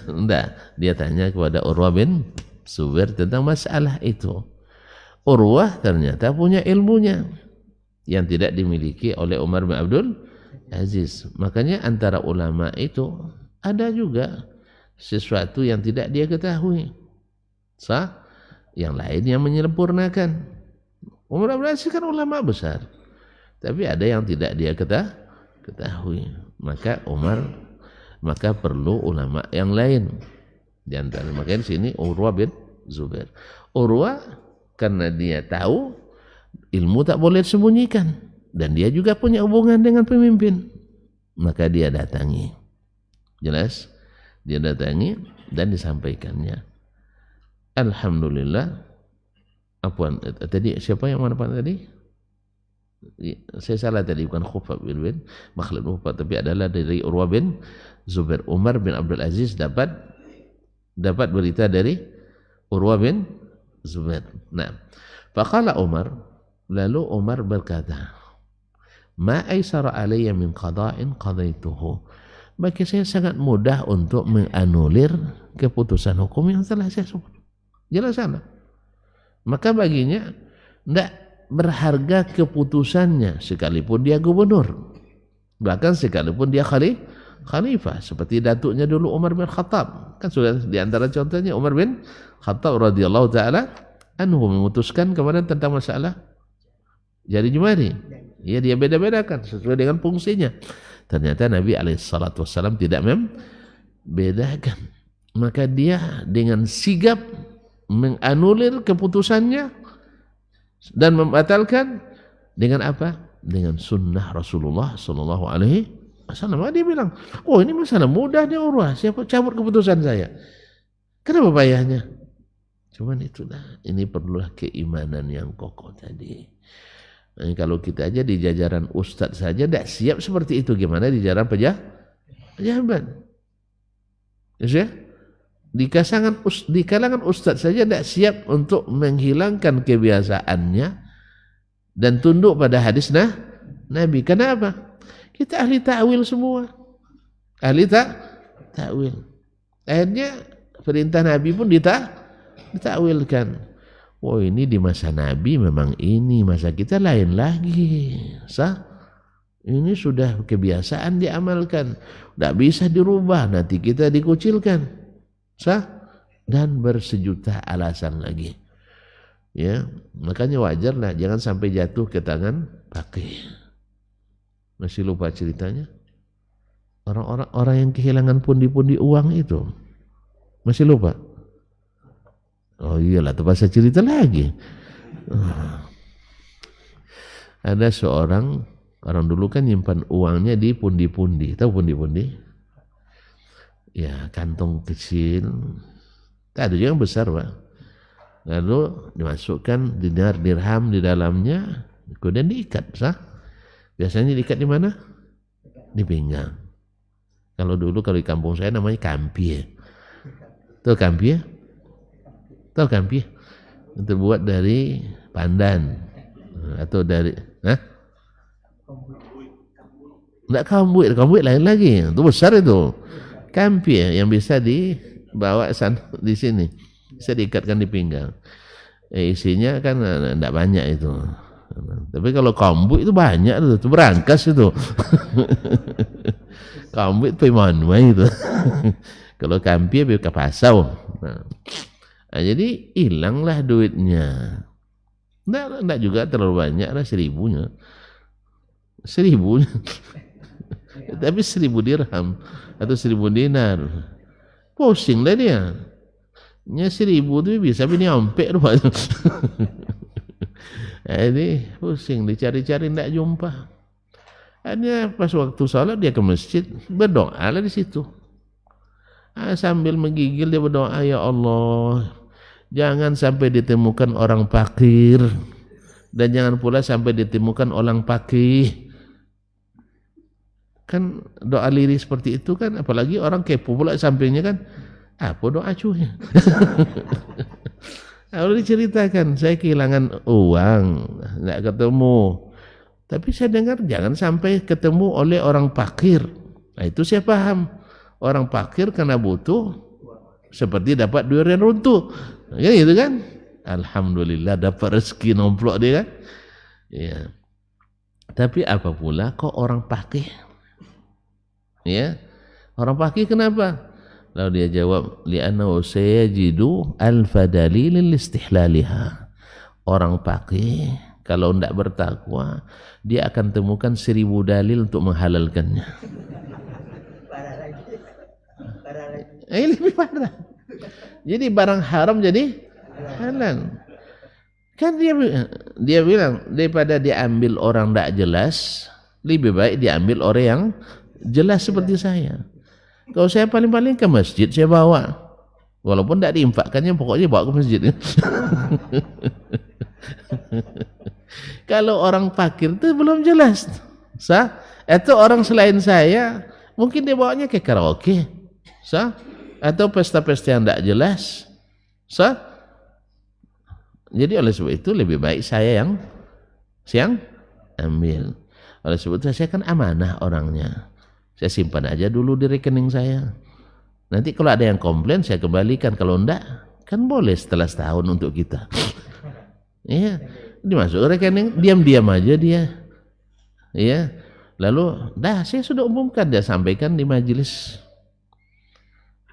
Enggak, dia tanya kepada Urwah bin Zubair tentang masalah itu. Urwah ternyata punya ilmunya yang tidak dimiliki oleh Umar bin Abdul Aziz. Makanya antara ulama itu ada juga sesuatu yang tidak dia ketahui. Sah? Yang lain yang menyempurnakan. Umar bin Abdul Aziz kan ulama besar, tapi ada yang tidak dia ketahui. Maka perlu ulama yang lain. Di antara makanya sini Urwah bin Zubair. Urwah karena dia tahu ilmu tak boleh disembunyikan dan dia juga punya hubungan dengan pemimpin, maka dia datangi. Jelas? Dia datangi dan disampaikannya. Alhamdulillah. Apaan tadi, siapa yang mana tadi? Saya salah tadi, bukan Khufaf bin Makhlad bin Khufaf, tapi adalah dari Urwah bin Zubair. Umar bin Abdul Aziz dapat berita dari Urwah bin Zubair. Nah, faqala Umar, lalu Umar berkata, ma aisara alayya min qada'in qadaituhu. Bagi saya sangat mudah untuk menganulir keputusan hukum yang telah saya sebut. Jelas sana. Maka baginya tidak berharga keputusannya sekalipun dia gubernur, bahkan sekalipun dia khalifah, seperti datuknya dulu Umar bin Khattab. Kan sudah di antara contohnya Umar bin Khattab radhiyallahu taala anhu memutuskan kemarin tentang masalah jari jemari. Ya, dia beda-bedakan sesuai dengan fungsinya. Ternyata Nabi SAW tidak membedakan. Maka dia dengan sigap menganulir keputusannya dan membatalkan dengan apa? Dengan sunnah Rasulullah Sallallahu Alaihi Wasallam. Dia bilang, oh ini masalah mudah nih Urwah, siapa cabut keputusan saya? Kenapa payahnya? Cuman itulah, ini perlulah keimanan yang kokoh tadi. Nah, kalau kita aja di jajaran ustadz saja tidak siap seperti itu, gimana di jajaran pejabat? Ya? Di kalangan ustadz saja tidak siap untuk menghilangkan kebiasaannya dan tunduk pada hadis Nabi. Kenapa? Kita ahli ta'wil semua. Ahli ta'wil. Akhirnya perintah Nabi pun ditakwilkan. Oh, ini di masa Nabi memang ini, masa kita lain lagi. Ini sudah kebiasaan diamalkan, tidak bisa dirubah, nanti kita dikucilkan. Dan bersejuta alasan lagi. Ya, makanya wajar lah, jangan sampai jatuh ke tangan pakai. Masih lupa ceritanya? Orang yang kehilangan pundi-pundi uang itu, masih lupa? Oh iyalah, terpaksa cerita lagi. Ada orang dulu kan nyimpan uangnya di pundi-pundi. Tahu pundi-pundi? Ya, kantong kecil. Tak ada juga yang besar, Pak. Lalu dimasukkan dinar dirham di dalamnya, kemudian diikat, Biasanya diikat di mana? Di pinggang. Kalau dulu di kampung saya namanya kampie. Tahu kampie? Tahu kampie? Terbuat dari pandan atau dari enggak kambuit lain lagi. Itu besar itu. Kampie yang bisa dibawa di sini. Bisa diikatkan di pinggang. Isinya kan enggak banyak itu. Tapi kalau kambuit itu banyak itu berangkas itu. Kambuit pemana itu. Kalau kampie ke pasau. Nah, jadi hilanglah duitnya. Enggak juga terlalu banyak lah, 1.000-nya. 1.000-nya. Tapi 1.000 dirham atau 1.000 dinar. Pusing lah dia. Nya 1.000 tu bisa ini sampai tu. Jadi pusing, dicari-cari enggak jumpa. Hanya pas waktu salat dia ke masjid, berdoa lah di situ. Sambil menggigil dia berdoa, ya Allah, jangan sampai ditemukan orang fakir dan jangan pula sampai ditemukan orang pakih. Kan doa lirik seperti itu kan, apalagi orang kepo pula sampingnya kan, apa doa cuy? Lalu diceritakan, saya kehilangan uang, nggak ketemu. Tapi saya dengar jangan sampai ketemu oleh orang fakir. Nah itu saya paham. Orang fakir karena butuh seperti dapat durian runtuh. Ya gitu kan? Alhamdulillah dapat rezeki nomplok dia kan? Ya. Tapi apa pula kok orang fakir? Ya. Orang fakir kenapa? Lalu dia jawab, li'annahu sayajidu alfa dalilin listihlaliha. Orang fakir kalau tidak bertakwa, dia akan temukan 1.000 dalil untuk menghalalkannya. Lebih parah. Jadi barang haram jadi halal. Kan dia bilang daripada diambil orang tidak jelas, lebih baik diambil orang yang jelas seperti saya. Kalau saya paling-paling ke masjid saya bawa, walaupun tidak diinfakkannya, pokoknya bawa ke masjid. Kalau orang fakir itu belum jelas, atau orang selain saya mungkin dia bawanya ke karaoke, atau pesta-pesta yang tidak jelas, Jadi oleh sebab itu lebih baik saya yang ambil. Oleh sebab itu saya kan amanah orangnya. Saya simpan aja dulu di rekening saya. Nanti kalau ada yang komplain saya kembalikan. Kalau enggak, kan boleh setelah setahun untuk kita. Iya, dimasuk ke rekening, diam-diam aja dia. Iya. Lalu, saya sudah umumkan, dia sampaikan di majelis.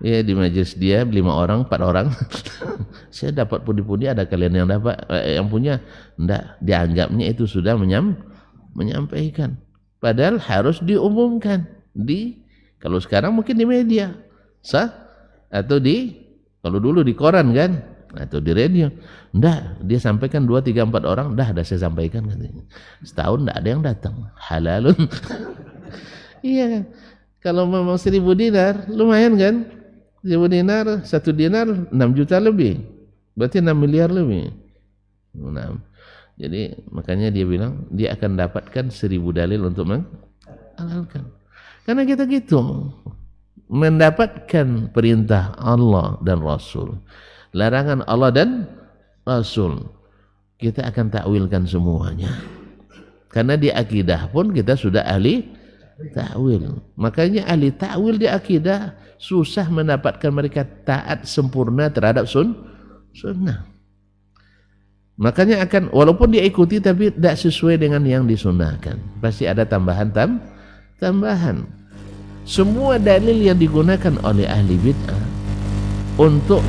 Ya, di majelis dia 5 orang, 4 orang. Saya dapat pundi-pundi, ada kalian yang dapat, yang punya. Enggak, dianggapnya itu sudah menyampaikan. Padahal harus diumumkan kalau sekarang mungkin di media, atau kalau dulu di koran kan, atau di radio. Enggak, dia sampaikan 2, 3, 4 orang, dah saya sampaikan katanya. Setahun enggak ada yang datang. Halalun. Iya kan? Kalau memang 1.000 dinar, lumayan kan? 1.000 dinar, 1 dinar 6 juta lebih. Berarti 6 miliar lebih. Nah, jadi makanya dia bilang dia akan dapatkan 1000 dalil untuk menghalalkan. Karena kita gitu, mendapatkan perintah Allah dan Rasul, larangan Allah dan Rasul, kita akan takwilkan semuanya. Karena di akidah pun kita sudah ahli takwil. Makanya ahli takwil di akidah susah mendapatkan mereka taat sempurna terhadap sunnah. Makanya akan walaupun dia ikuti tapi tidak sesuai dengan yang disunahkan. Pasti ada tambahan. Semua dalil yang digunakan oleh ahli bid'ah untuk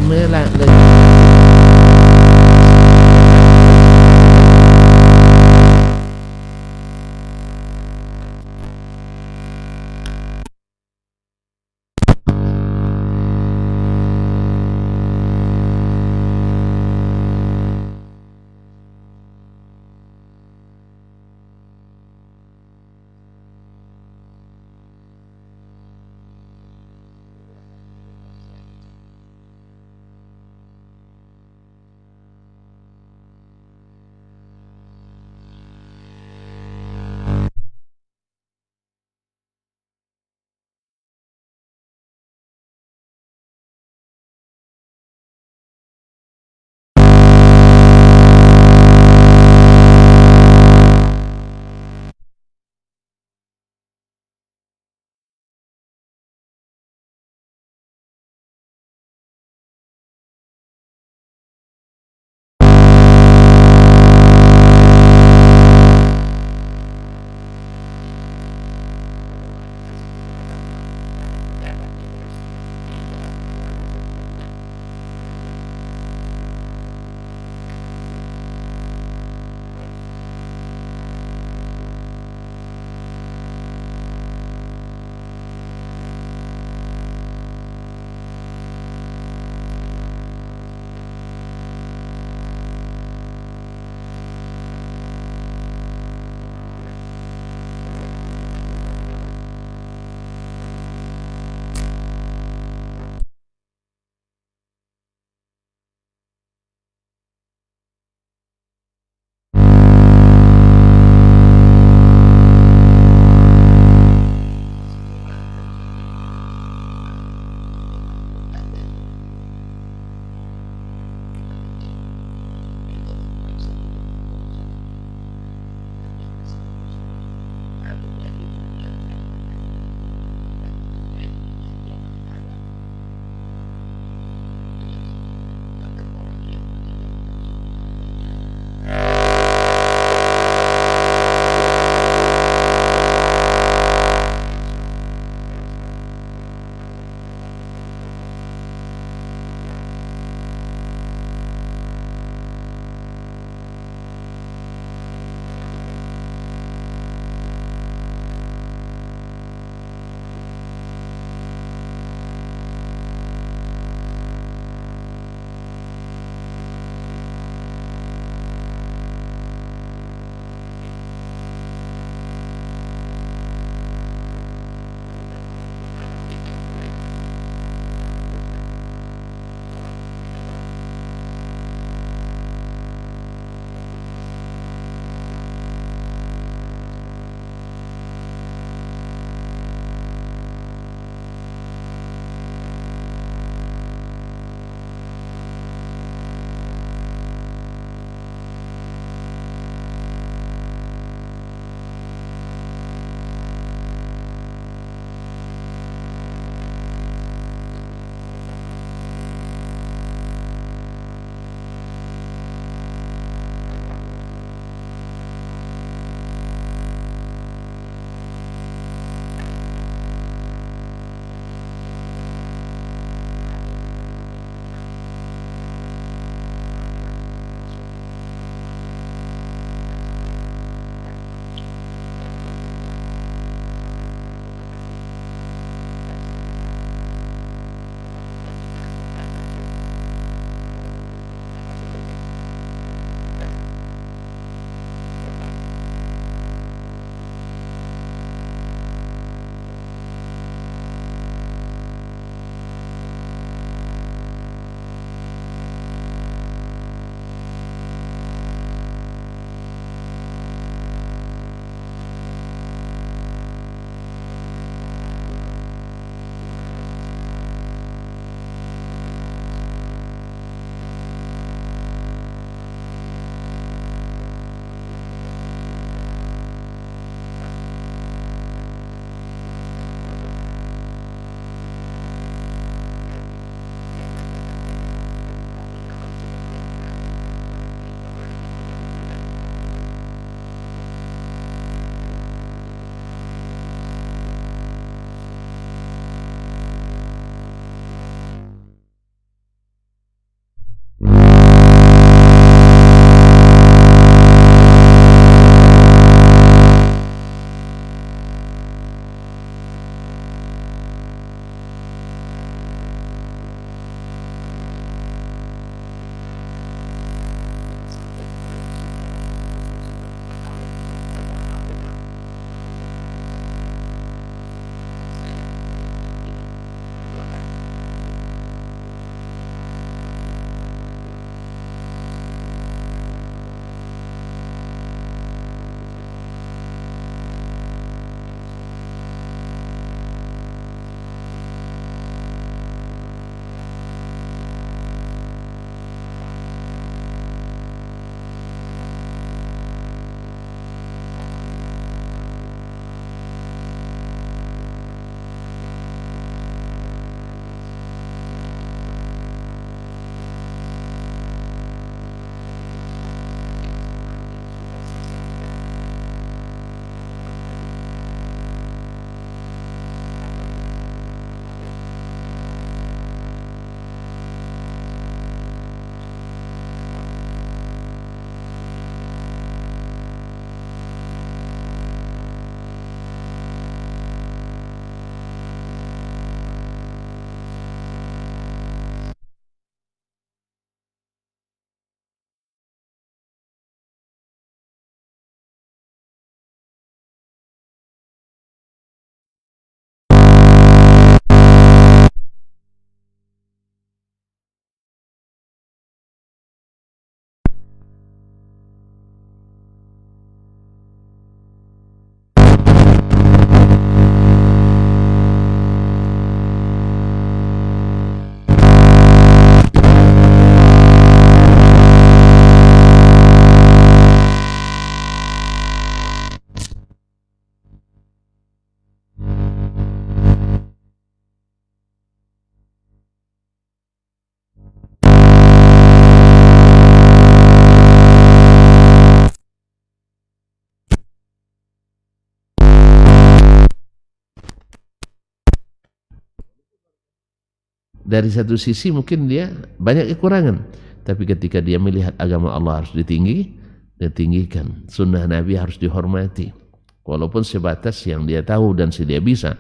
Dari satu sisi mungkin dia banyak kekurangan, tapi ketika dia melihat agama Allah harus ditinggikan, sunnah Nabi harus dihormati, walaupun sebatas yang dia tahu dan dia bisa.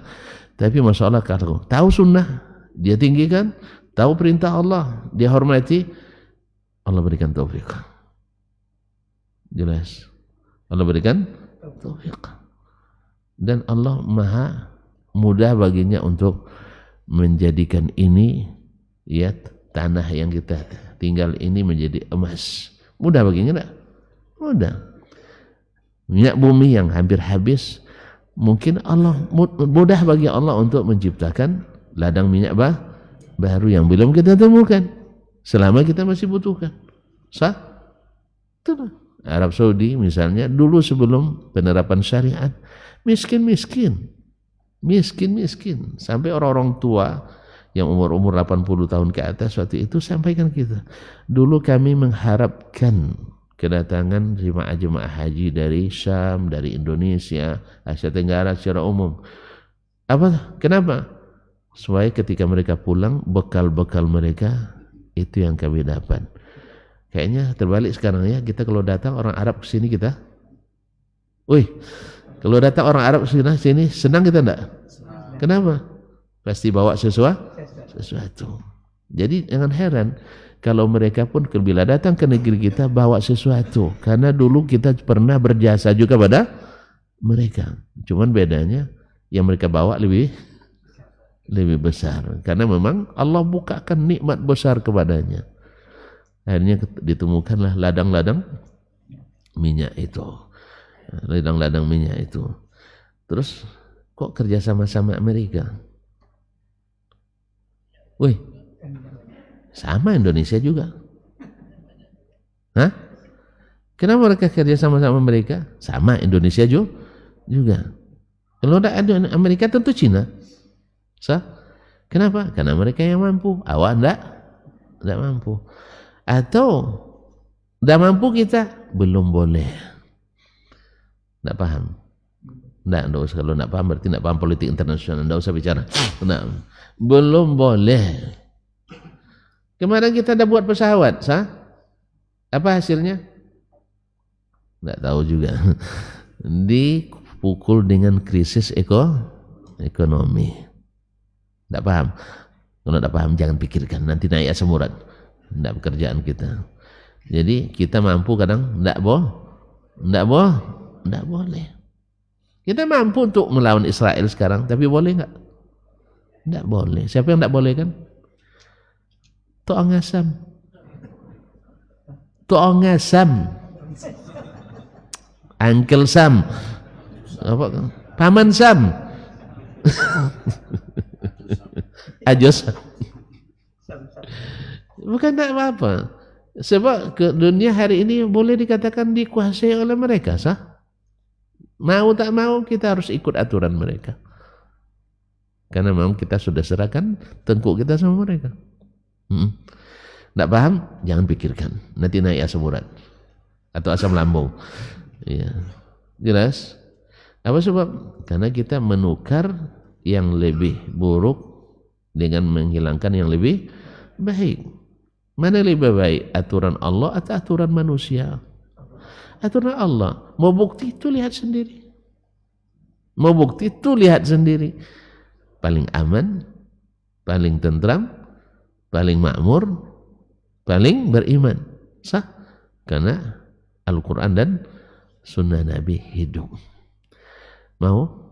Tapi masalah kalau tahu sunnah dia tinggikan, tahu perintah Allah dia hormati, Allah berikan taufik. Jelas, Allah berikan taufik, dan Allah maha mudah baginya untuk menjadikan ini, ya, tanah yang kita tinggal ini menjadi emas. Mudah baginya enggak? Mudah. Minyak bumi yang hampir habis, mungkin Allah mudah bagi Allah untuk menciptakan ladang minyak baru yang belum kita temukan selama kita masih butuhkan. Sah? Tuh. Arab Saudi misalnya dulu sebelum penerapan syariat miskin sampai orang-orang tua yang umur 80 tahun ke atas waktu itu sampaikan kita, dulu kami mengharapkan kedatangan jemaah haji dari Syam, dari Indonesia, Asia Tenggara secara umum. Kenapa? Supaya ketika mereka pulang, bekal-bekal mereka itu yang kami dapat. Kayaknya terbalik sekarang ya, kita kalau datang orang Arab ke sini kita, kalau datang orang Arab ke sini senang kita enggak? Kenapa? Pasti bawa sesuatu. Jadi jangan heran kalau mereka pun bila datang ke negeri kita bawa sesuatu, karena dulu kita pernah berjasa juga pada mereka. Cuman bedanya yang mereka bawa lebih besar, karena memang Allah bukakan nikmat besar kepadanya. Akhirnya ditemukanlah ladang-ladang minyak itu. Terus kok kerja sama Amerika? Sama Indonesia juga. Hah? Kenapa mereka kerja sama-sama mereka? Sama Indonesia juga. Kalau tidak ada Amerika tentu Cina. Kenapa? Karena mereka yang mampu. Awak tidak mampu. Atau tidak mampu kita belum boleh. Tidak paham. Tidak usah. Kalau tidak paham berarti tidak paham politik internasional. Tidak usah bicara. Belum boleh. Kemarin kita dah buat pesawat, apa hasilnya? Tidak tahu juga. Dipukul dengan krisis ekonomi. Tidak paham. Kalau tidak paham jangan pikirkan. Nanti naik asam urat. Tidak pekerjaan kita. Jadi kita mampu kadang tidak boleh. Kita mampu untuk melawan Israel sekarang, tapi boleh enggak? Tidak boleh. Siapa yang tidak boleh kan? To'ong Sam, Uncle Sam, Paman Sam, Ajos. Bukan tak apa-apa. Sebab ke dunia hari ini boleh dikatakan dikuasai oleh mereka, Mau tak mau kita harus ikut aturan mereka. Karena memang kita sudah serahkan tengkuk kita sama mereka. Tak paham? Jangan pikirkan. Nanti naik asam urat atau asam lambung. Ya. Jelas? Apa sebab? Karena kita menukar yang lebih buruk dengan menghilangkan yang lebih baik. Mana lebih baik? Aturan Allah atau aturan manusia? Aturan Allah. Mau bukti itu lihat sendiri. Paling aman, paling tentram, paling makmur, paling beriman. Karena Al-Quran dan Sunnah Nabi hidup. Mau?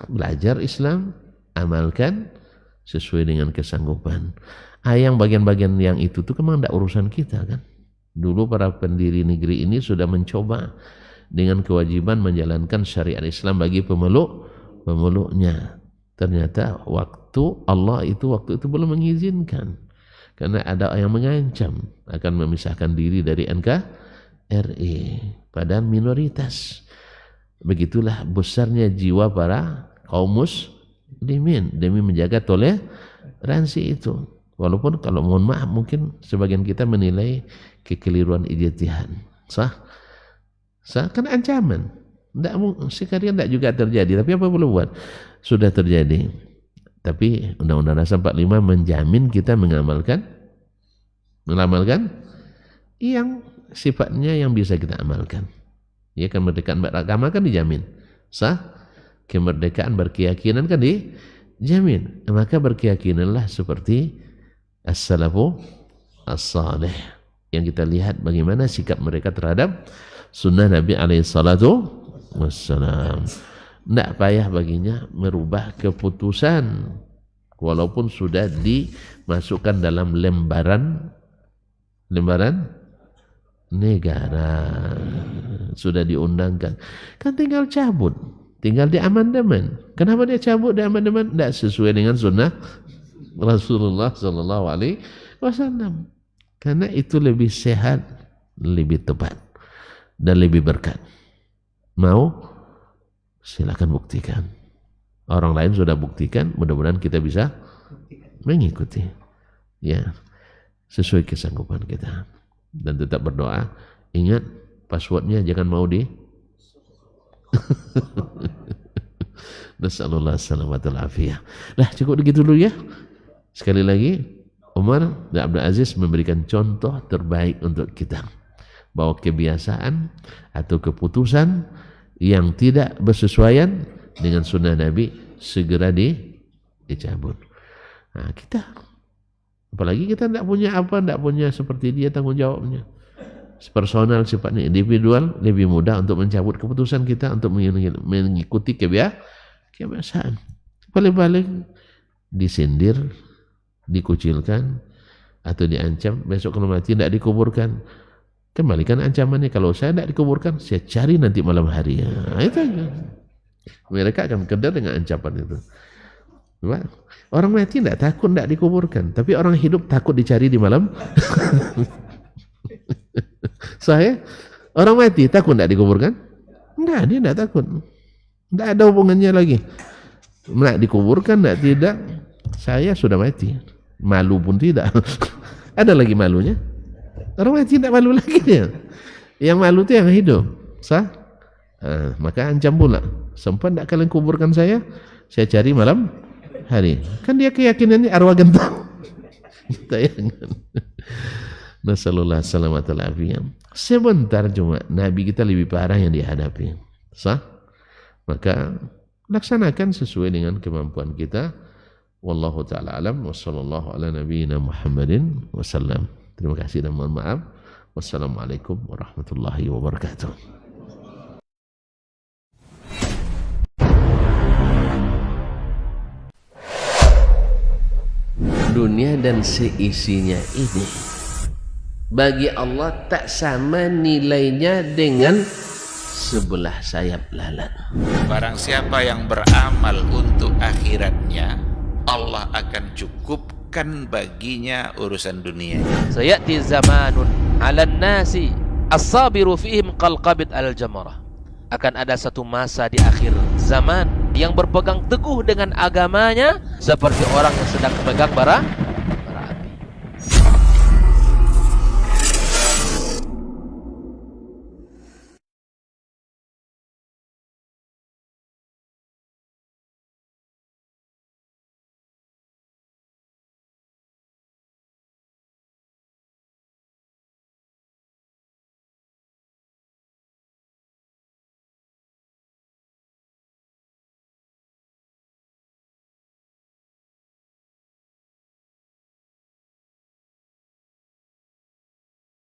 Belajar Islam, amalkan sesuai dengan kesanggupan. Yang bagian-bagian yang itu tuh memang tidak urusan kita kan. Dulu para pendiri negeri ini sudah mencoba dengan kewajiban menjalankan syariat Islam bagi pemeluknya. Ternyata Allah itu belum mengizinkan, karena ada yang mengancam akan memisahkan diri dari NKRI, padahal minoritas. Begitulah besarnya jiwa para kaum muslimin demi menjaga toleransi itu. Walaupun kalau mohon maaf mungkin sebagian kita menilai kekeliruan ijtihad. Kan ancaman. Sekalian tidak juga terjadi, tapi apa boleh buat? Sudah terjadi. Tapi Undang-Undang Dasar 45 menjamin kita mengamalkan yang sifatnya yang bisa kita amalkan. Ya, kemerdekaan beragama kan dijamin. Sah? Kemerdekaan berkeyakinan kan dijamin. Maka berkeyakinanlah seperti as-salafu as-salih. Yang kita lihat bagaimana sikap mereka terhadap sunnah Nabi alaihissalatu wassalam. Tidak payah baginya merubah keputusan walaupun sudah dimasukkan dalam lembaran negara, sudah diundangkan, kan tinggal cabut, tinggal di amandemen. Kenapa dia cabut di amandemen? Tidak sesuai dengan sunnah Rasulullah Sallallahu Alaihi Wasallam. Karena itu lebih sehat, lebih tepat, dan lebih berkat. Mau? Silakan buktikan. Orang lain sudah buktikan, mudah-mudahan kita bisa mengikuti. Ya, sesuai kesanggupan kita. Dan tetap berdoa. Ingat, passwordnya jangan mau Nasallallahu salamatul afiyah. Lah, cukup begitu dulu ya. Sekali lagi, Umar bin Abdul Aziz memberikan contoh terbaik untuk kita. Bahwa kebiasaan atau keputusan yang tidak bersesuaian dengan sunnah Nabi segera dicabut. Nah, kita apalagi kita tidak punya seperti dia tanggung jawabnya. Personal sifatnya individual, lebih mudah untuk mencabut keputusan kita untuk mengikuti kebiasaan. Balik-balik disindir, dikucilkan atau diancam, besok kalau mati tidak dikuburkan. Kembalikan ancamannya, kalau saya tidak dikuburkan, saya cari nanti malam hari. Nah, itu aja. Mereka akan kedar dengan ancaman itu. Orang mati tidak takut tidak dikuburkan, tapi orang hidup takut dicari di malam. Saya, orang mati takut tidak dikuburkan? Enggak, dia tidak takut. Tidak ada hubungannya lagi. Tidak dikuburkan, tidak. Saya sudah mati. Malu pun tidak. Ada lagi malunya? Orang mati tidak malu lagi dia. Yang malu itu yang hidup. Sah? Maka ancam pula. Sempat tidak kalian kuburkan saya cari malam hari. Kan dia keyakinannya arwah gentong. Tayangan. Nasallallahu salamatul afiyah. Sebentar cuma Nabi kita lebih parah yang dihadapi. Sah? Maka laksanakan sesuai dengan kemampuan kita. Wallahu ta'ala alam wa sallallahu ala nabiyyina Muhammadin wasallam. Terima kasih dan mohon maaf. Wassalamualaikum warahmatullahi wabarakatuh. Dunia dan seisinya ini bagi Allah tak sama nilainya dengan sebelah sayap lalat. Barang siapa yang beramal untuk akhiratnya, Allah akan cukupkan baginya urusan dunia. Sayati zamanun 'alan nasi as-sabiru fihim qalqabit al-jamarah. Akan ada satu masa di akhir zaman yang berpegang teguh dengan agamanya seperti orang yang sedang memegang bara api.